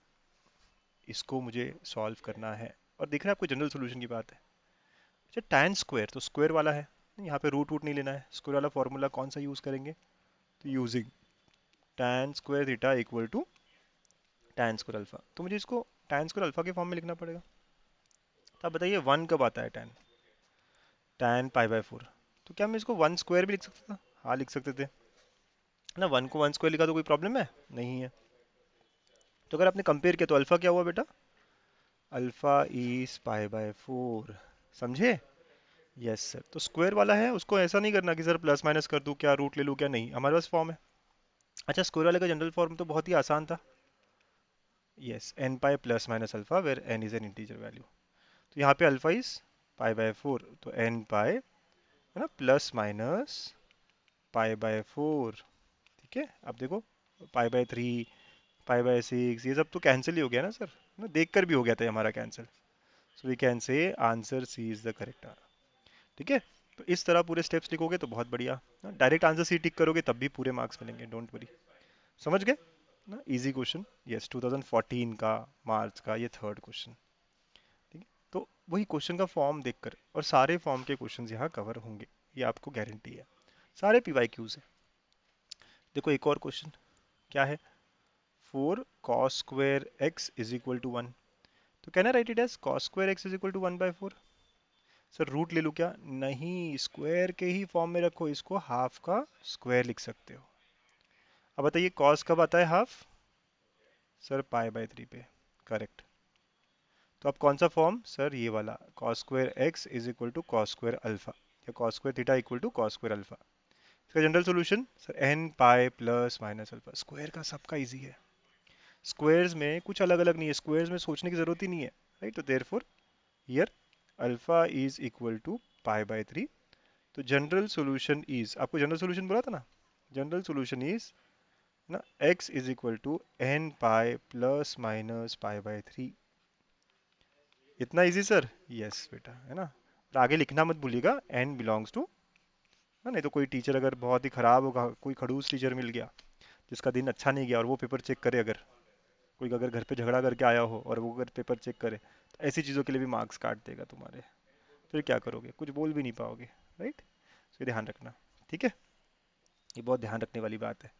इसको मुझे सॉल्व करना है। और दिख रहा है आपको जनरल सोल्यूशन की बात है। अच्छा, tan स्क्वायर तो स्क्वायर वाला है, यहाँ पे रूट वूट नहीं लेना है। स्क्वायर वाला फॉर्मूला कौन सा यूज करेंगे? तो using tan square theta equal to tan square alpha. तो मुझे इसको tan स्क्वायर अल्फा के फॉर्म में लिखना पड़ेगा। तो आप बताइए 1 कब आता है tan पाई बाय 4। तो क्या मैं इसको 1 स्क्वायर भी लिख सकता था? हाँ लिख सकते थे ना, 1 को 1 स्क्वायर लिखा तो कोई प्रॉब्लम है? नहीं है। तो अगर आपने कंपेयर किया तो अल्फा क्या हुआ बेटा? Alpha is pi by 4। समझे? Yes sir. तो स्क्वायर वाला है, उसको ऐसा नहीं करना कि सर प्लस माइनस कर दूं क्या, रूट ले लूं क्या, नहीं, हमारे पास फॉर्म है। अच्छा, स्क्वायर वाले का जनरल फॉर्म तो बहुत ही आसान था। Yes, n pi plus minus alpha where n is an integer value. तो यहाँ पे अल्फा इज पाई बाय 4, तो एन पाई है ना प्लस माइनस पाई बाय 4। ठीक है, अब देखो पाई बाय 3, पाई बाय 6, ये सब तो कैंसिल ही हो गया ना सर, ना देख कर भी हो गया था ये हमारा cancel. So we can say answer C is the correct. ठीक है, तो इस तरह पूरे स्टेप्स लिखोगे तो बहुत बढ़िया। डायरेक्ट आंसर सी टिक करोगे तब भी पूरे मार्क्स मिलेंगे, डोंट वरी। समझ गए ना? इजी क्वेश्चन, यस, 2014 का मार्च का ये थर्ड क्वेश्चन। ठीक है, तो वही क्वेश्चन का फॉर्म देखकर, और सारे फॉर्म के क्वेश्चंस यहाँ कवर होंगे, ये आपको गारंटी है। सारे पी वाई क्यूज है। देखो एक और क्वेश्चन क्या है, 4 cos square x is equal to 1। तो कहना write it as cos square x is equal to 1/4। Sir root ले लूँ क्या? नहीं, स्क्वायर के ही फॉर्म में रखो इसको, हाफ का स्क्वायर लिख सकते हो। अब बताइए cos कब आता है हाफ? सर पाई बाय 3 पे, करेक्ट। तो अब कौन सा फॉर्म? सर ये वाला, cos square x is equal to cos square alpha, या cos square theta equal to cos square alpha. इसका general solution sir n pi plus minus alpha. Square का सबका इजी है, स्क्वायर्स में कुछ अलग अलग नहीं है, स्क्वायर्स में सोचने की जरूरत ही नहीं है, राइट? तो therefore here alpha is equal to pi by 3। तो जनरल सॉल्यूशन इज, आपको जनरल सॉल्यूशन बोला था ना, जनरल सॉल्यूशन इज ना x is equal to n pi plus minus pi by 3। इतना इजी सर? यस बेटा, है ना? और आगे लिखना मत भूलिएगा, n बिलोंग्स टू, नहीं तो कोई टीचर अगर बहुत ही खराब होगा, कोई खड़ूस टीचर मिल गया जिसका दिन अच्छा नहीं गया और वो पेपर चेक करे, अगर कोई अगर घर पे झगड़ा करके आया हो और वो अगर पेपर चेक करे, तो ऐसी चीज़ों के लिए भी मार्क्स काट देगा तुम्हारे। फिर क्या करोगे? कुछ बोल भी नहीं पाओगे, राइट? तो ये ध्यान रखना, ठीक है? ये बहुत ध्यान रखने वाली बात है।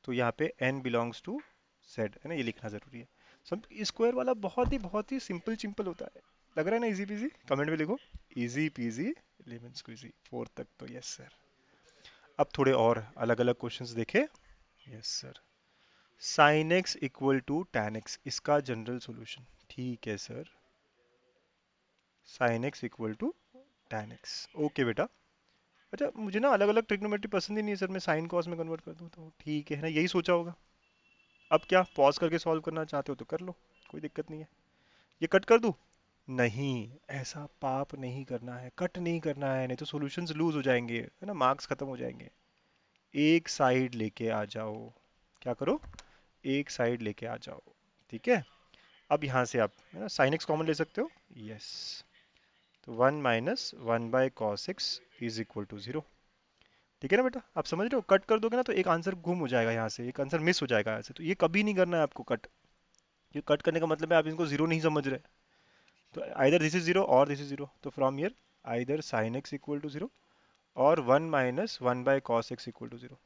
तो यहाँ पे n बिलोंग्स टू z, है ना, ये लिखना जरूरी है। सब स्क्वायर वाला बहुत ही सिंपल सिंपल होता है, लग रहा है ना इजी पीजी? कमेंट में लिखो इजी पीजी लेमन स्क्वीजी, 4 तक तो यस सर। अब थोड़े और अलग अलग क्वेश्चंस देखे। Yes sir, sine x equal to tan x, इसका जनरल सॉल्यूशन। ठीक है sir, sine x equal to tan x, okay बेटा। अच्छा, मुझे ना अलग अलग ट्रिग्नोमेट्री पसंद ही नहीं है सर, मैं साइन कॉस में कन्वर्ट कर दूं तो ठीक है ना, यही सोचा होगा। अब क्या पॉज करके सॉल्व करना चाहते हो तो कर लो, कोई दिक्कत नहीं है। ये कट कर दूं? नहीं, ऐसा पाप नहीं करना है, कट नहीं करना है, नहीं तो सॉल्यूशंस लूज हो जाएंगे, है ना, मार्क्स खत्म हो जाएंगे। एक साइड लेके आ जाओ। क्या करो? एक साइड लेके आ जाओ। ठीक है। अब यहाँ से आप, है ना, साइन एक्स कॉमन ले सकते हो। यस। तो 1 - 1/cos x is equal to 0। ठीक है ना बेटा, आप समझ रहे हो? कट कर दोगे ना तो एक आंसर गुम हो जाएगा यहाँ से, एक आंसर मिस हो जाएगा यहाँ से, तो ये कभी नहीं करना है आपको कट। ये कट करने का मतलब है आप इनको जीरो नहीं समझ रहे। तो आइदर दिस इज जीरो और दिस इज जीरो, तो from here either sine x equal to zero और 1 - 1/cos x equal to zero.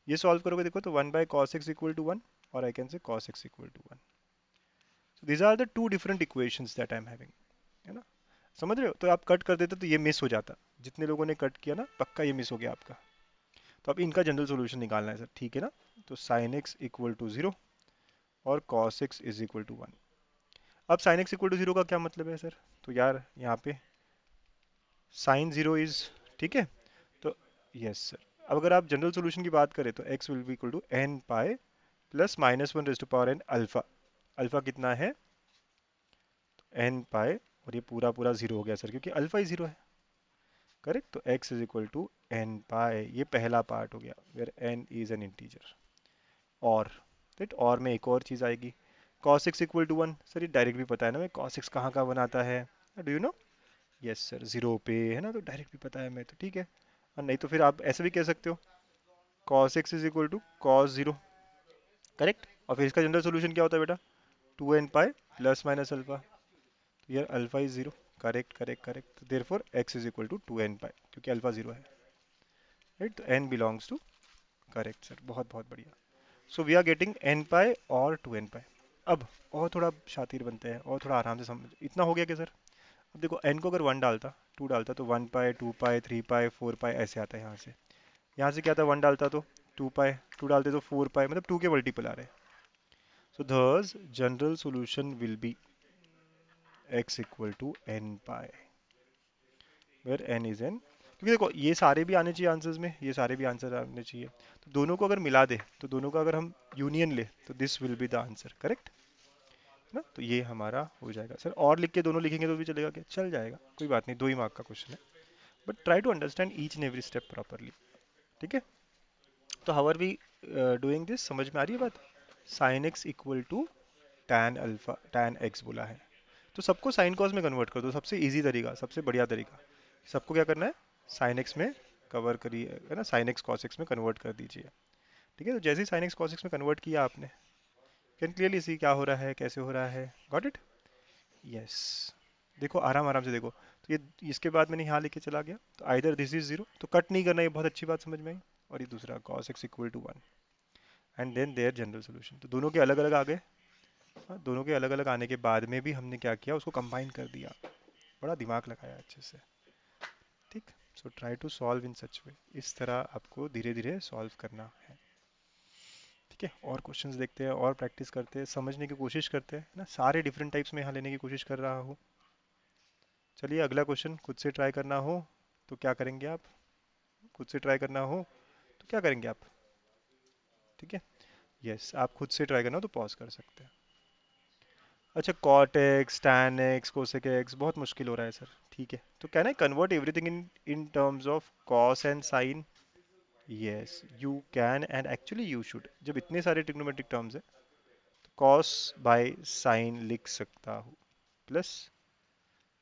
ये सॉल्व करोगे देखो तो 1/cos x इक्वल टू 1 और I can say cos x equal to 1। So these are the two different equations that I am having, है ना। समझ रहे हो? तो आप कट कर देते तो ये मिस हो जाता। जितने लोगों ने कट किया ना, पक्का ये मिस हो गया आपका। तो अब इनका जनरल सॉल्यूशन निकालना है सर, ठीक है ना। तो sine x equal to zero और cos x is equal to one. अब sine x equal to zero का क्या मतलब है सर? तो यार यहाँ पे साइन जीरो इज, ठीक है, तो यस सर। अब अगर आप जनरल सॉल्यूशन की बात करें तो x will be equal to n pi plus -1 raise to power n alpha. Alpha कितना है? एन पाई, और ये पूरा पूरा जीरो हो गया सर क्योंकि अल्फा ही जीरो है। करेक्ट। तो x is equal to n pi, ये पहला पार्ट हो गया where n is an integer. और राइट, और में एक और चीज आएगी, cos x equal to one. Sir ये डायरेक्ट भी पता है ना मैं cos x कहाँ कहाँ बनाता है, do you no? Yes sir, zero पे, है ना, तो डायरेक्ट भी पता है मैं, तो ठीक है। और नहीं तो फिर आप ऐसे भी कह सकते हो cos x is equal to cos zero. Correct. और फिर इसका जनरल सोल्यूशन क्या होता है बेटा? 2n pi plus minus alpha. यार alpha is zero. Correct correct correct, तो therefore x is equal to 2n pi क्योंकि अल्फा जीरो है। राइट, तो n belongs to, correct sir, बहुत बहुत बढ़िया। So we are getting n pi और 2n पाई। अब और थोड़ा शातिर बनते हैं और थोड़ा आराम से समझ, इतना हो गया क्या सर? अब देखो n को अगर 1 डालता, 2 डालता तो 1 पाई, 2 पाई, 3 पाई, 4 पाई ऐसे आता है यहाँ से। यहाँ से क्या था? 1 डालता तो 2 पाई, 2 डालते तो 4 पाई, मतलब 2 के मल्टीपल आ रहे हैं। So thus general solution will be x equal to n pi where n is n। क्योंकि देखो ये सारे भी आने चाहिए आंसर्स में, ये सारे भी आंसर आने चाहिए, तो दोनों को अगर मिला दे, तो दोनों का अगर हम यूनियन ले तो this will be the answer. Correct ना, तो ये हमारा हो जाएगा सर। और लिख के दोनों लिखेंगे तो भी चलेगा क्या? चल जाएगा, कोई बात नहीं, 2 ही मार्क का क्वेश्चन है। But try to understand each and every step properly. ठीक है। तो how are we doing this, समझ में आ रही है बात? Sine x equal to tan alpha, tan x बोला है, तो सबको साइन कॉस में कन्वर्ट कर दो, सबसे इजी तरीका, सबसे बढ़िया तरीका। सबको क्या करना है? साइन एक्स में कवर करिए, है ना, साइन एक्स कॉस एक्स में कन्वर्ट कर दीजिए। ठीक है, तो जैसे ही साइन एक्स कॉस एक्स में कन्वर्ट किया आपने, कैन क्लियरली सी क्या हो रहा है, कैसे हो रहा है। Got it? यस। देखो आराम आराम से देखो, तो ये इसके बाद मैंने यहाँ लेके चला गया, तो आइदर दिस इज जीरो, तो कट नहीं करना, ये बहुत अच्छी बात समझ में आई। और ये दूसरा cos x equal to one, and then their general solution, तो दोनों के अलग अलग आ गए। हाँ, दोनों के अलग अलग आने के बाद में भी हमने क्या किया, उसको कंबाइन कर दिया। बड़ा दिमाग लगाया अच्छे से। ठीक। So try to solve in such way, इस तरह आपको धीरे धीरे सॉल्व करना है। ठीक है, और क्वेश्चंस देखते हैं और प्रैक्टिस करते हैं, समझने की कोशिश करते हैं, है ना, सारे डिफरेंट टाइप्स में यहाँ लेने की कोशिश कर रहा हूँ। चलिए अगला क्वेश्चन, खुद से ट्राई करना हो तो क्या करेंगे आप? खुद से ट्राई करना हो तो क्या करेंगे आप? ठीक है। यस, आप खुद से ट्राई करना हो तो पॉज कर सकते हैं। अच्छा, cot x, tan x, cosec x बहुत मुश्किल हो रहा है सर। ठीक है, तो can I convert everything in in terms of cos and sine? Yes you can, and actually you should. जब इतने सारे ट्रिग्नोमेट्रिक टर्म्स है तो कॉस बाय साइन लिख सकता हूँ, plus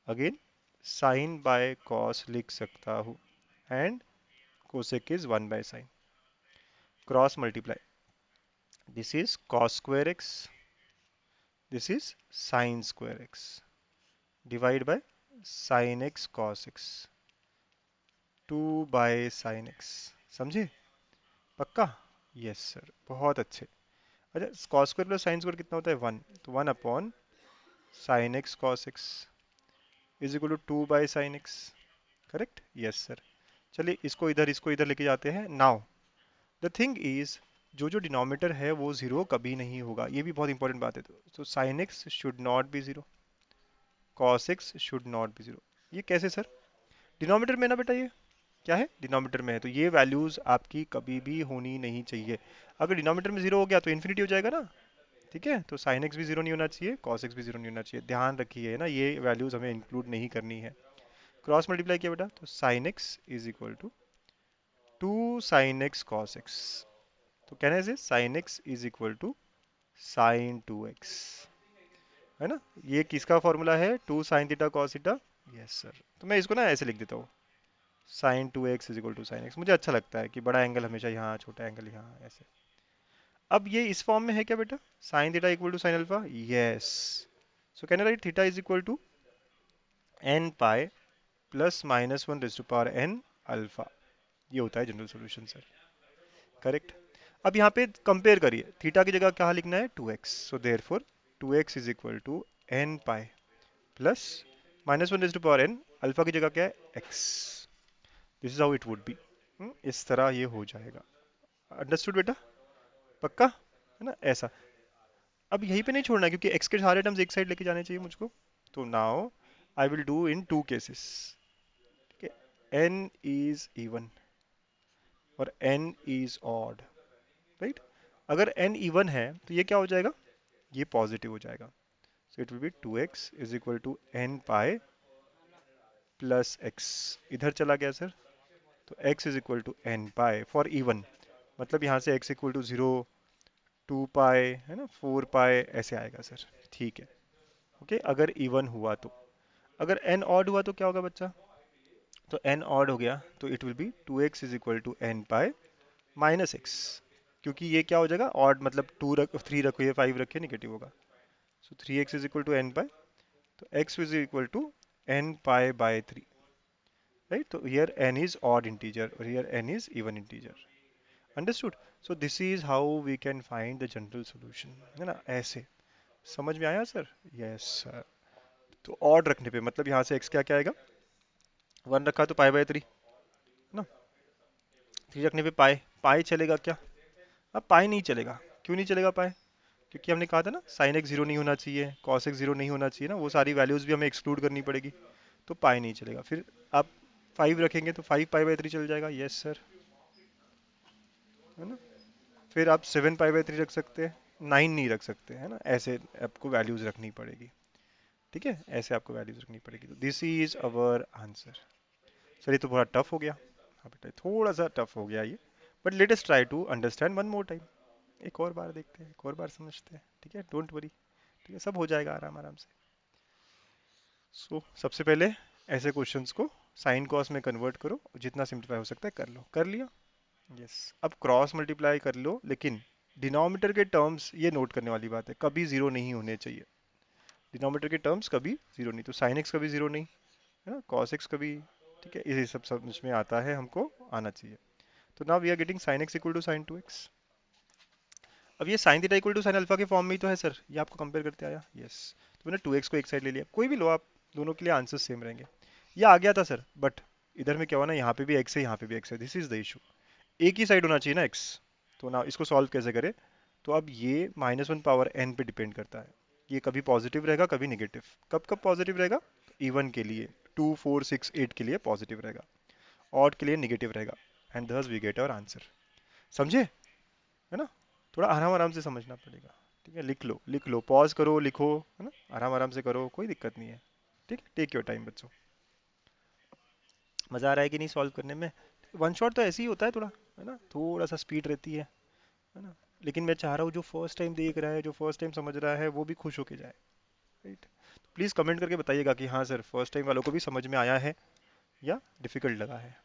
again sine by cos लिख सकता हूँ, and cosec is 1/sin। Cross multiply, this is cos square x, this is sin square x, divide by sin x cos x, 2/sin x। समझे? पक्का? Yes sir, बहुत अच्छे। अच्छा, cos square plus sine square कितना होता है? 1, तो 1 upon sine x cos x is equal to 2/sin x। Correct? Yes sir. चलिए इसको इधर लेके जाते हैं नाउ। द थिंग इज, जो जो डिनोमिनेटर है वो जीरो कभी नहीं होगा, ये भी बहुत इंपॉर्टेंट बात है। तो sine x should not be zero, cos x should not be zero. ये कैसे सर? डिनोमिनेटर में ना बेटा, ये क्या है? डिनोमिनेटर में है, तो ये वैल्यूज आपकी कभी भी होनी नहीं चाहिए। अगर डिनोमिनेटर में जीरो हो गया तो इन्फिनिटी हो जाएगा ना। ठीक है, तो साइन एक्स भी जीरो नहीं होना चाहिए, कॉस एक्स भी जीरो नहीं होना चाहिए, ध्यान रखिए ना, ये वैल्यूज हमें इंक्लूड नहीं करनी है। क्रॉस मल्टीप्लाई किया बेटा, तो sine x is equal to 2 sine x cos x, तो कहने से sine x is equal to sine 2x, है ना। ये किसका फॉर्मूला है, 2 sine theta cos theta. Yes sir, तो मैं इसको ना ऐसे लिख देता हूँ, sine 2x is equal to sine x, मुझे अच्छा लगता है कि बड़ा एंगल हमेशा यहाँ, छोटा एंगल यहाँ, ऐसे। अब ये इस फॉर्म में है क्या बेटा, sine theta equal to sine alpha, yes. So can I write theta is equal to n pi plus minus one raise to power n alpha, ये होता है जनरल सॉल्यूशन सर, करेक्ट। अब यहाँ पे कंपेयर करिए, थीटा की जगह क्या लिखना है, 2x, so therefore 2x is equal to n pi plus minus one raise to power n, alpha की जगह क्या है, x। This is how it would be, इस तरह ये हो जाएगा। अंडरस्टूड बेटा, पक्का है ना, ऐसा। अब यहीं पे नहीं छोड़ना है, क्योंकि x के सारे टर्म्स एक साइड लेके जाने चाहिए मुझको। तो now I will do in two cases, ठीक है, n इज इवन और n इज ऑड, राइट। अगर n इवन है तो ये क्या हो जाएगा, ये पॉजिटिव हो जाएगा। So it will be 2x is equal to n pi plus x, इधर चला गया सर, तो x is equal to n pi for even, मतलब यहाँ से x इक्वल टू 0, 2 पाई, है ना, 4 पाई, ऐसे आएगा सर, ठीक है। ओके, अगर इवन हुआ तो, अगर n ऑड हुआ तो क्या होगा बच्चा, तो n ऑड हो गया तो it will be 2x is equal to n pi minus x, क्योंकि ये क्या हो जाएगा, ऑड मतलब 3 रखो या 5 रखिए, निगेटिव होगा। So 3x is equal to n pi, तो x is equal to n pi by 3, right. तो here n is odd integer और here n is even integer, understood. So this is how we can find the general solution, है ना, ऐसे। समझ में आया sir, yes sir. तो odd रखने पे मतलब यहाँ से x क्या क्या आएगा, 1 रखा तो पाई बाय 3 ना, 3 रखने पे पाई, पाई चलेगा क्या, अब पाई नहीं चलेगा, क्यों नहीं चलेगा पाई, क्योंकि हमने कहा था ना साइन एक्स जीरो नहीं होना चाहिए, कॉस एक्स जीरो नहीं होना चाहिए ना, वो सारी वैल्यूज भी हमें एक्सक्लूड करनी पड़ेगी, तो पाई नहीं चलेगा। फिर आप 5 रखेंगे तो 5 पाई बाय 3 चल जाएगा, यस सर, है ना। फिर आप 7 पाई बाय 3 रख सकते हैं, 9 नहीं रख सकते, है ना, ऐसे आपको वैल्यूज रखनी पड़ेगी, ठीक है, ऐसे आपको वैल्यूज रखनी पड़ेगी। तो this is our answer. Sir ये तो थोड़ा टफ हो गया, हाँ बेटा थोड़ा सा टफ हो गया ये, but let us try to understand one more time, एक और बार देखते हैं, एक और बार समझते हैं, ठीक है, डोंट वरी, ठीक है, सब हो जाएगा आराम आराम से। सबसे पहले ऐसे क्वेश्चंस को साइन कॉस में कन्वर्ट करो, जितना सिंप्लीफाई हो सकता है कर लो, कर लिया, यस। अब क्रॉस मल्टीप्लाई कर लो, लेकिन डिनोमिनेटर के टर्म्स, ये नोट करने वाली बात है, कभी जीरो नहीं होने चाहिए, डिनोमिनेटर के टर्म्स कभी जीरो नहीं, तो साइन एक्स कभी जीरो नहीं, है ना, कॉस एक्स कभी, ठीक है, ये सब समझ में आता है, हमको आना चाहिए। तो now we are getting sine x equal to sine 2x। अब ये sine theta equal to sine alpha के फॉर्म में ही तो है सर, ये आपको कंपेयर करते आया, यस। तो मैंने 2x को एक साइड ले लिया, कोई भी लो आप, दोनों के लिए आंसर सेम रहेंगे। ये आ गया था सर, बट इधर में क्या हुआ ना, यहाँ पे भी x है, यहाँ पे भी x है, दिस इज द इशू, एक ही साइड होना चाहिए ना x। तो ना इसको सॉल्व कैसे करें, तो अब ये -1 पावर n पे डिपेंड करता है, ये कभी पॉजिटिव रहेगा कभी निगेटिव, कब कब पॉजिटिव रहेगा, इवन के लिए 2 4 6 8 के लिए पॉजिटिव रहेगा, ऑड के लिए निगेटिव रहेगा, and thus we get our answer, समझे, है ना। थोड़ा आराम आराम से समझना पड़ेगा, ठीक है, लिख लो, पॉज करो, लिखो, है ना, आराम आराम से करो, कोई दिक्कत नहीं है, ठीक है, टेक योर टाइम बच्चों। मजा आ रहा है कि नहीं सॉल्व करने में, वन शॉट तो ऐसे ही होता है थोड़ा, है ना, थोड़ा सा स्पीड रहती है ना, लेकिन मैं चाह रहा हूँ जो फर्स्ट टाइम देख रहा है, जो फर्स्ट टाइम समझ रहा है, वो भी खुश होके जाए, राइट। तो प्लीज़ कमेंट करके बताइएगा कि हाँ सर फर्स्ट टाइम वालों को भी समझ में आया है या डिफिकल्ट लगा है,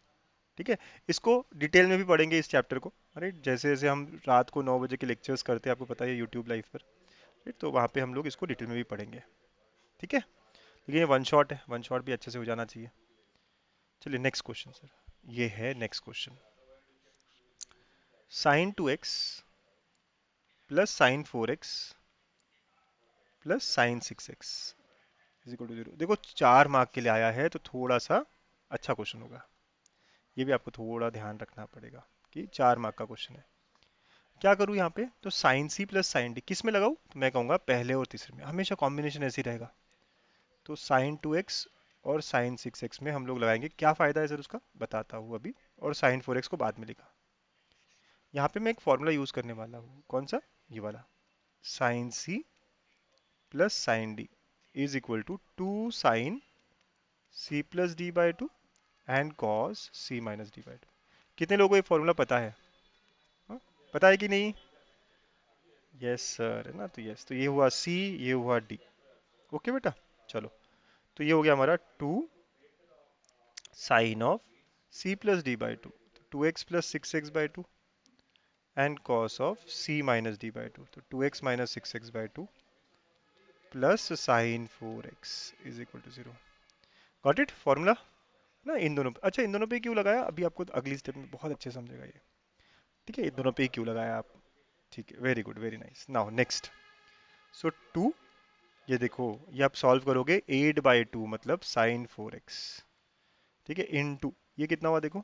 ठीक है। इसको डिटेल में भी पढ़ेंगे इस चैप्टर को, राइट, जैसे जैसे हम रात को 9 बजे के लेक्चर्स करते हैं, आपको पता है यूट्यूब लाइव पर, राइट, तो वहाँ पे हम लोग इसको डिटेल में भी पढ़ेंगे, ठीक है। लेकिन ये वन शॉट है, वन शॉट भी अच्छे से हो जाना चाहिए। चलिए नेक्स्ट क्वेश्चन सर, ये है next question, sine 2x plus sine 4x plus sine 6x is equal to 0। देखो 4 मार्क के लिए आया है, तो थोड़ा सा अच्छा क्वेश्चन होगा, ये भी आपको थोड़ा ध्यान रखना पड़ेगा कि 4 मार्क का क्वेश्चन है। क्या करूँ यहाँ पे, तो sine C plus sine D किस में लगाऊँ, तो मैं कहूँगा पहले और तीसरे में, हमेशा कॉम्बिनेशन ऐसे ही रहेगा। तो साइन 2x और साइन 6x में हम लोग लगाएंगे, क्या फ़ायदा है सर उसका बताता हूँ अभी, और साइन 4x को बाद में लिखा। यहाँ पे मैं एक फॉर्मूला यूज़ करने वाला हूँ, कौन सा, ये वाला, sine C plus sine D is equal to 2 sine C plus D by two and cos C minus D by two. कितने लोगों को ये फॉर्मूला पता है? हाँ? पता है कि नहीं? यस सर, है ना? तो यस, तो ये हुआ सी, ये हुआ डी। ओके बेटा, चलो। तो ये हो गया हमारा 2 sine of C plus D by two, 2x plus 6x by two and cos of C minus D by two, तो 2x minus 6x by two plus sine 4x is equal to 0। Got it formula ना? इन दोनों पे, अच्छा इन दोनों पे क्यों लगाया अभी आपको अगली स्टेप में बहुत अच्छे समझेगा ये। ठीक है, इन दोनों पे ही क्यों लगाया आप? ठीक है, very good, very nice. Now next, so 2, ये देखो, ये आप सॉल्व करोगे 8/2 मतलब साइन 4x। ठीक है, इन टू ये कितना हुआ देखो,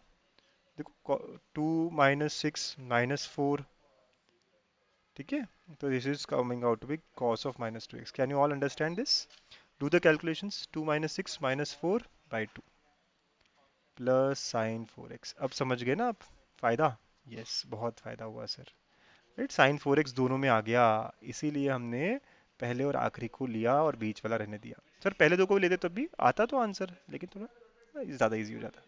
देखो 2 - 6 - 4। ठीक है, तो this is coming out to be cos of -2x। Can you all understand this? Do the calculations. 2 - 6 - 4/2 plus sine 4x। अब समझ गए ना आप फायदा? यस, बहुत फायदा हुआ सर। राइट, साइन 4x दोनों में आ गया, इसीलिए हमने पहले और आखिरी को लिया और बीच वाला रहने दिया। सर पहले दो को भी लेते तब भी आता तो आंसर, लेकिन थोड़ा ज़्यादा इजी हो जाता।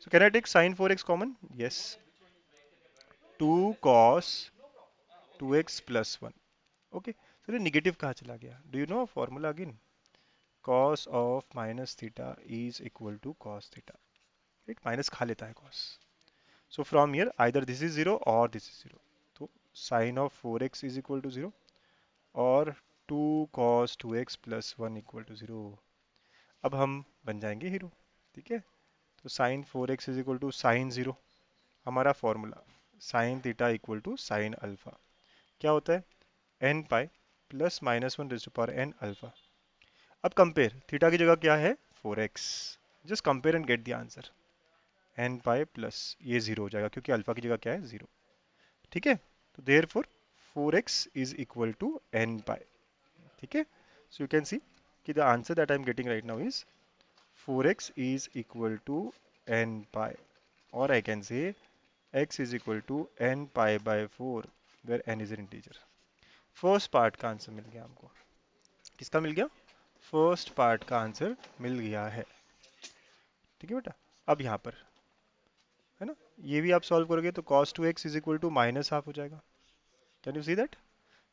So can I take sine 4x common? Yes, 2 cos 2x + 1। Okay sir, ये निगेटिव कहाँ चला गया? Do you know formula again? cos of minus theta is equal to cos theta. Right, minus खा लेता है cos। So from here either this is 0 और this is 0, तो sine of 4x is equal to 0 और 2 cos 2x + 1 equal to 0। अब हम बन जाएंगे हीरो। ठीक है, तो sine 4x is equal to sine 0, हमारा formula sine theta equal to sine alpha. क्या होता है? N pi plus -1 raise to power n alpha. अब कंपेयर, थीटा की जगह क्या है? 4x। Just compare and get the answer. N pi plus ये 0 हो जाएगा क्योंकि अल्फा की जगह क्या है? 0। ठीक है, तो therefore 4x is equal to n pi. ठीक है, सो यू कैन सी कि the answer that I am getting right now is 4x is equal to n pi, और I can say x is equal to n pi by 4 where n is an integer. First part का answer मिल गया हमको। किसका मिल गया? First part का answer मिल गया है। ठीक है बेटा, अब यहाँ पर है ना, ये भी आप सॉल्व करोगे तो cos 2x is equal to -½ हो जाएगा। Can you see that?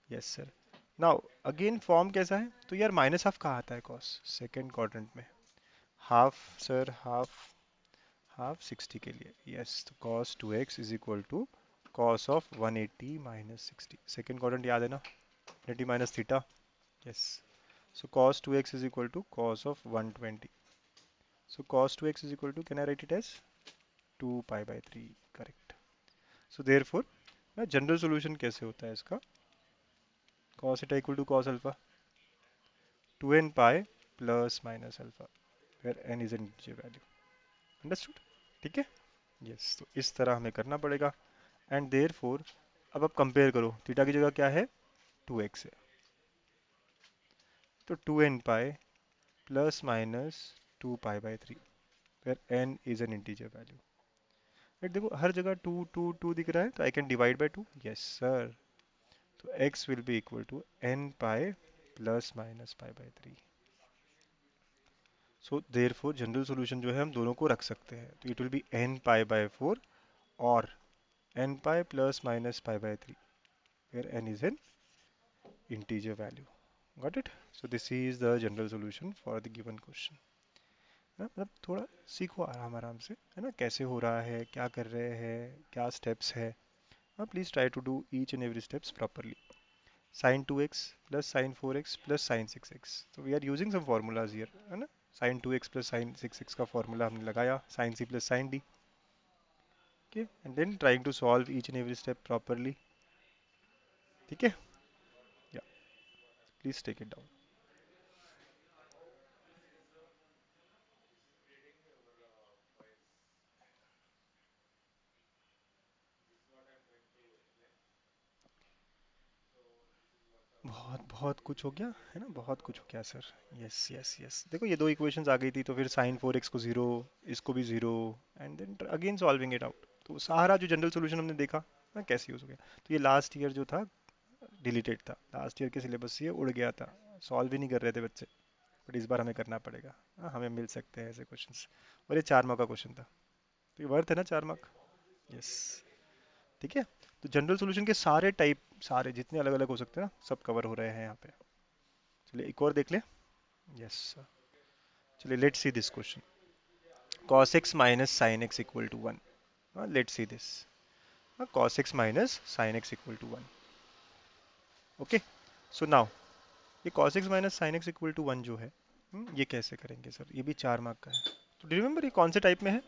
Yes sir. Now again form कैसा है? तो यार -½ कहाँ आता है cos? सेकेंड क्वाड्रेंट में। हाफ सर, हाफ, हाफ 60 के लिए। यस, तो cos 2x is equal to cos of 180 - 60। Second quadrant याद है ना? 180 minus theta. Yes, so cos 2x is equal to cos of 120. So cos 2x is equal to, can I write it as 2 pi by 3? Correct. So therefore ना general solution कैसे होता है इसका? cos theta equal to cos alpha 2n pi plus minus alpha where n is an integer value. Understood? ठीक है? Yes, तो इस तरह हमें करना पड़ेगा। एंड देयरफॉर अब आप कंपेयर करो, थीटा की जगह क्या है? 2x है, तो 2n pi plus minus 2 pi by 3 where n is an integer value। Right, देखो हर जगह 2 2 2 दिख रहा है, तो I can divide by 2। Yes sir, तो x will be equal to n pi plus minus pi by 3। So therefore general solution जो है हम दोनों को रख सकते हैं, तो it will be n pi by 4 और n pi plus minus pi by 3 where n is an integer value. Got it? So this is the general solution for the given question. है ना? मतलब थोड़ा सीखो आराम आराम से, है ना, कैसे हो रहा है, क्या कर रहे हैं, क्या स्टेप्स है। Please try to do each and every steps properly. sin 2x plus sin 4x plus sin 6x, so we are using some formulas here, है ना? sin 2x plus sin 6x का फॉर्मूला हमने लगाया, sin c plus sin d। okay, and then trying to solve each and every step properly। ठीक है, या please take it down. बहुत बहुत कुछ हो गया, है ना, बहुत कुछ हो गया सर। यस यस यस, देखो ये दो इक्वेशंस आ गई थी, तो फिर sin 4x को 0, इसको भी 0, and then again solving it out. तो सारा जो जनरल सॉल्यूशन हमने देखा ना कैसे यूज हो गया। तो ये लास्ट ईयर जो था डिलीटेड था, लास्ट ईयर के सिलेबस से ये उड़ गया था, सॉल्व भी नहीं कर रहे थे बच्चे, बट इस बार हमें करना पड़ेगा। हाँ, हमें मिल सकते हैं ऐसे क्वेश्चंस। और ये 4 मार्क का क्वेश्चन था, तो ये वर्थ है ना 4 मार्क। यस। ठीक है। तो जनरल सॉल्यूशन के सारे टाइप, सारे जितने अलग अलग हो सकते हैं ना, सब कवर हो रहे हैं यहाँ पे। चलिए एक और देख ले। यस। चलिए let's see this question. cos x minus sin x equal to 1. Let's see this. Cos x minus sin x equal to 1. Okay. So now ये cos x minus sin x equal to 1 जो है, ये कैसे करेंगे sir? ये भी 4 mark का है। तो रिमेम्बर ये कौन से टाइप में है?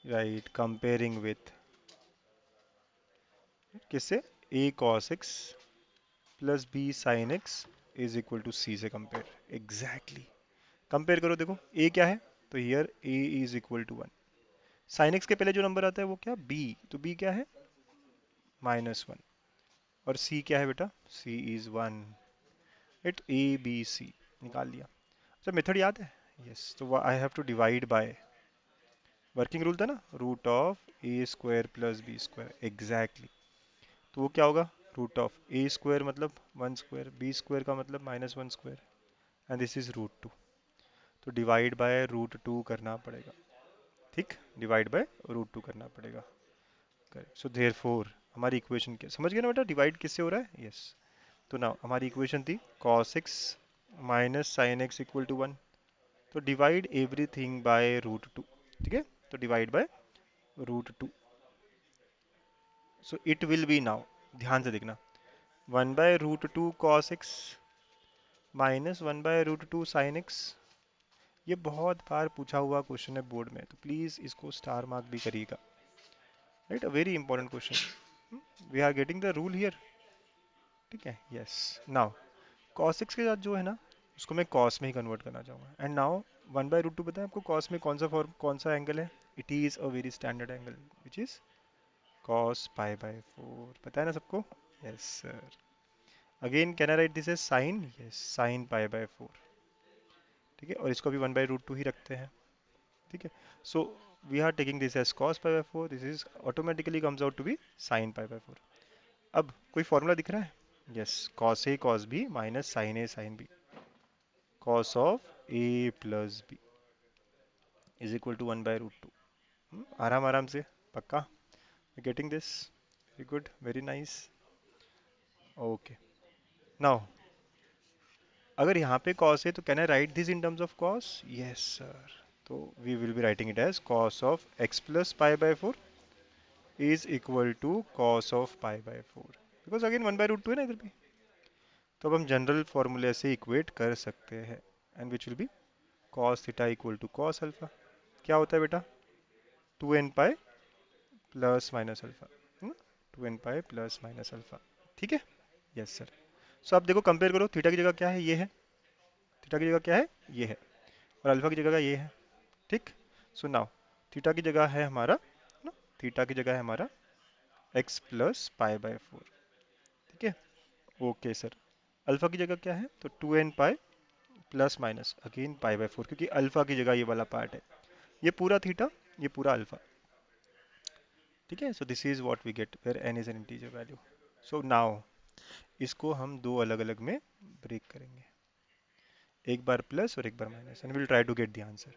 राइट, कंपेयरिंग विथ किससे? a cos x plus b sin x is equal to c से कंपेयर। एग्जैक्टली कंपेयर करो, देखो a क्या है, तो here a is equal to 1। Sine x के पहले जो नंबर आता है वो क्या? b। तो b क्या है? -1। और c क्या है बेटा? c is 1। It a b c निकाल लिया। अच्छा मेथड याद है? यस। तो I have to divide by, working rule था ना, root of a square plus b square. Exactly. तो वो क्या होगा? रूट ऑफ ए स्क्वायर मतलब 1 स्क्वायर, बी स्क्वायर का मतलब -1 square, and this is root 2। तो डिवाइड बाय रूट 2 करना पड़ेगा। ठीक, डिवाइड बाय रूट 2 करना पड़ेगा। करेक्ट। सो देयरफॉर हमारी इक्वेशन क्या, समझ गए ना बेटा डिवाइड किससे हो रहा है? यस। तो नाउ हमारी इक्वेशन थी cos x minus sine x equal to 1। तो डिवाइड एवरीथिंग बाय रूट 2। ठीक है, तो divide by root 2। So it will be now, ध्यान से देखना, 1/√2 cos x minus 1/√2 sin x। ये बहुत बार पूछा हुआ क्वेश्चन है बोर्ड में, तो प्लीज इसको स्टार मार्क भी करिएगा। Right, a very important question, we are getting the rule here. ठीक है। यस। नाउ cos x के साथ जो है ना, उसको मैं cos में ही कन्वर्ट करना चाहूँगा। एंड नाउ 1/√2 पता है आपको cos में कौन सा फॉर्म, कौन सा एंगल है? It is a very standard angle which is cos π/4। पता है ना सबको? Yes sir. Again can I write this as sine? Yes, sine π/4। ठीक है, और इसको भी 1/√2 ही रखते हैं। ठीक है। So we are taking this as cos π/4, this is automatically comes out to be sin π/4। अब कोई फॉर्मूला दिख रहा है? Yes, cos a cos b minus sin a sin b, cos of a plus b is equal to 1/√2। आराम आराम से, पक्का getting this? Very good, very nice. Okay. Now अगर यहाँ पे cos है तो can I write this in terms of cos? Yes sir. तो we will be writing it as cos of x प्लस π/4 is equal to cos of π/4, because again 1/√2 है ना इधर भी। तो अब हम जनरल फॉर्मूले से इक्वेट कर सकते हैं, and which will be cos theta equal to cos alpha. क्या होता है बेटा? 2n pi plus minus alpha. 2n pi plus minus alpha. ठीक है। Yes sir. सो आप देखो कंपेयर करो, थीटा की जगह क्या है? ये है। थीटा की जगह क्या है? ये है। और अल्फा की जगह का ये है। ठीक। सो नाउ थीटा की जगह है हमारा ना, थीटा की जगह है हमारा x प्लस π/4। ठीक है। Okay sir. अल्फा की जगह क्या है? तो 2n pi plus minus again π/4, क्योंकि अल्फा की जगह ये वाला पार्ट है, ये पूरा थीटा, ये पूरा अल्फा। ठीक है। So this is what we get where n is an integer value. So now इसको हम दो अलग अलग में ब्रेक करेंगे, एक बार प्लस और एक बार minus, and will try to get the answer.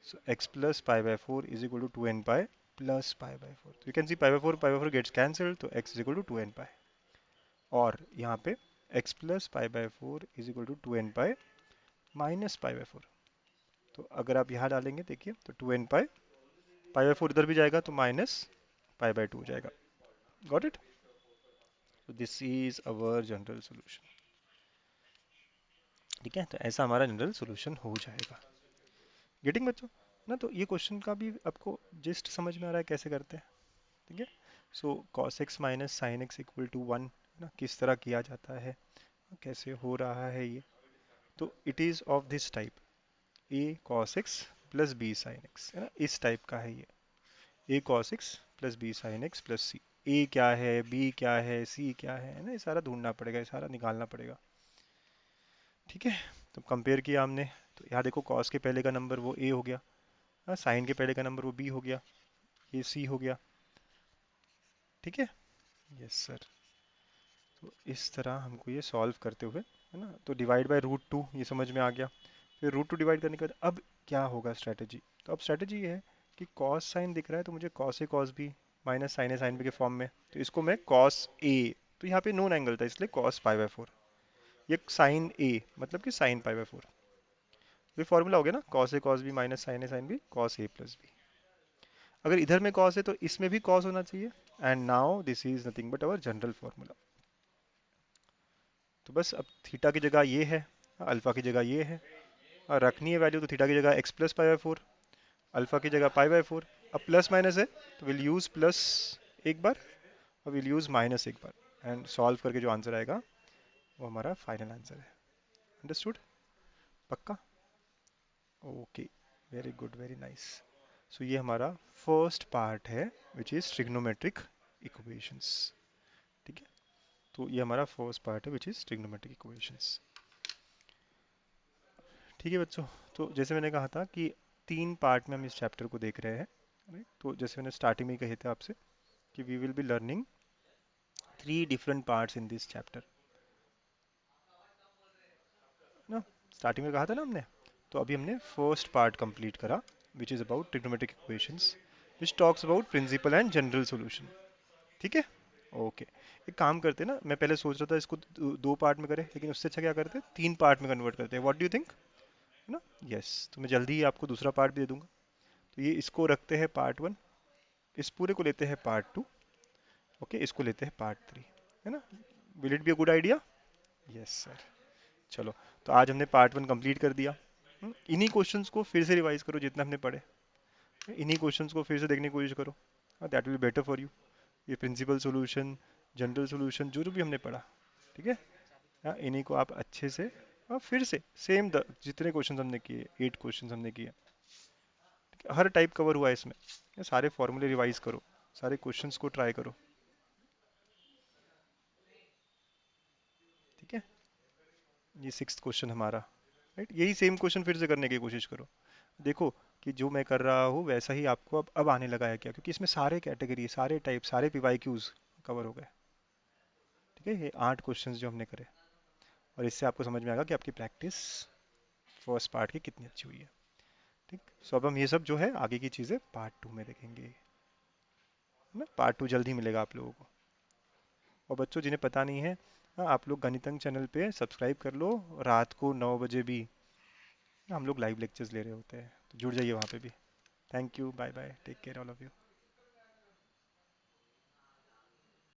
So x plus π/4 is equal to 2n pi plus π/4. So you can see pi/4 gets cancelled, तो x is equal to 2n pi. और यहाँ पे x plus π/4 is equal to 2n pi minus π/4. तो अगर आप यहाँ डालेंगे देखिए, तो 2n pi, pi/4 इधर भी जाएगा तो माइनस pi/2 हो जाएगा। Got it? तो this is our general solution. ठीक है, तो ऐसा हमारा जनरल सोल्यूशन हो जाएगा। गेटिंग बच्चों? ना, तो ये क्वेश्चन का भी आपको जस्ट समझ में आ रहा है कैसे करते हैं? ठीक है। So cos x minus sine x equal to 1 ना, किस तरह किया जाता है, कैसे हो रहा है ये? तो it is of this type, a cos x plus b sin x, है ना, इस टाइप का है ये। a cos x plus b sin x plus c। a क्या है, b क्या है, c क्या है ना, ये सारा ढूंढना पड़ेगा, ये सारा निकालना पड़ेगा। ठीक है। तो कंपेयर किया हमने, तो यहाँ देखो cos के पहले का नंबर वो a हो गया, साइन के पहले का नंबर वो b हो गया, ये c हो गया। ठीक है। Yes sir. तो इस तरह हमको ये सॉल्व करते हुए, है ना, तो डिवाइड बाय रूट 2 ये समझ में आ गया। फिर रूट टू डिवाइड करने के बाद अब क्या होगा स्ट्रैटेजी? तो अब स्ट्रैटेजी ये है कि कॉस साइन दिख रहा है तो मुझे cos A cos B minus sign A sine B के फॉर्म में, तो इसको मैं कॉस ए, तो यहाँ पे नोन एंगल था इसलिए कॉस पाई बाय 4, ये साइन ए मतलब कि साइन पाई बाय 4, ये फॉर्मूला हो गया ना, cos A cos B minus sign A sine B cos A plus B. अगर इधर में कॉस है तो इसमें भी कॉस होना चाहिए, and now this is nothing but our general formula. तो बस अब थीटा की जगह ये है, अल्फा की जगह ये है, और रखनी है वैल्यू तो थीटा की जगह x plus pi by 4, alpha की जगह पाई बाय 4। अब प्लस माइनस है तो विल यूज प्लस एक बार और विल यूज माइनस एक बार, एंड सॉल्व करके जो आंसर आएगा वो हमारा फाइनल आंसर है। अंडरस्टूड? पक्का? Okay, very good, very nice. So ये हमारा फर्स्ट पार्ट है विच इज ट्रिग्नोमेट्रिक इक्वेशंस। ठीक है, तो ये हमारा फर्स्ट पार्ट है विच इज ट्रिग्नोमेट्रिक इक्वेशंस। ठीक है बच्चों, तो जैसे मैंने कहा था कि 3 पार्ट में हम इस चैप्टर को देख रहे हैं, right? तो जैसे मैंने स्टार्टिंग में ही कहे थे आपसे कि we will be learning 3 different parts in this chapter, ना, स्टार्टिंग में कहा था ना हमने। तो अभी हमने फर्स्ट पार्ट कंप्लीट करा which is about trigonometric equations which talks about principal and general solution. ठीक है, ओके। एक काम करते हैं ना, मैं पहले सोच रहा था इसको 2 पार्ट में करें, लेकिन उससे अच्छा क्या करते हैं 3 पार्ट में कन्वर्ट करते हैं। What do you think? है ना? यस, तो मैं जल्दी ही आपको दूसरा पार्ट भी दे दूंगा। तो ये इसको रखते हैं पार्ट 1, इस पूरे को लेते हैं पार्ट 2, ओके, इसको लेते हैं पार्ट 3, है ना? Will it be a good idea? Yes sir. चलो, तो आज हमने पार्ट 1 कंप्लीट कर दिया। इन्हीं क्वेश्चंस को फिर से रिवाइज करो जितना हमने पढ़े, इन्हीं क्वेश्चंस को फिर से देखने की कोशिश करो, that will be better for you. ये प्रिंसिपल सॉल्यूशन, जनरल सॉल्यूशन, जो जो भी हमने पढ़ा, ठीक है, हाँ, इन्हीं को आप अच्छे से और फिर से सेम जितने क्वेश्चन हमने किए, 8 क्वेश्चन हमने किए, ठीक है? हर टाइप कवर हुआ है इसमें, ये सारे फॉर्मूले रिवाइज करो, सारे क्वेश्चंस को ट्राई करो। ठीक है, ये 6th क्वेश्चन हमारा, राइट, यही सेम क्वेश्चन फिर से करने की कोशिश करो। देखो कि जो मैं कर रहा हूँ वैसा ही आपको अब आने लगा है क्या, क्योंकि इसमें सारे कैटेगरी, सारे टाइप, सारे पीवाईक्यूज कवर हो गए। ठीक है, ये 8 क्वेश्चंस जो हमने करे, और इससे आपको समझ में आएगा कि आपकी प्रैक्टिस फर्स्ट पार्ट की कितनी अच्छी हुई है। ठीक, सो अब हम ये सब जो है आगे की चीज़ें पार्ट 2 में देखेंगे, है ना? पार्ट 2 जल्द ही मिलेगा आप लोगों को। और बच्चों जिन्हें पता नहीं है, हाँ, आप लोग गणितंग चैनल पे सब्सक्राइब कर लो, रात को 9 बजे भी हम लोग लाइव लेक्चर्स ले रहे होते हैं, तो जुड़ जाइए वहाँ पे भी। Thank you, bye bye, take care all of you.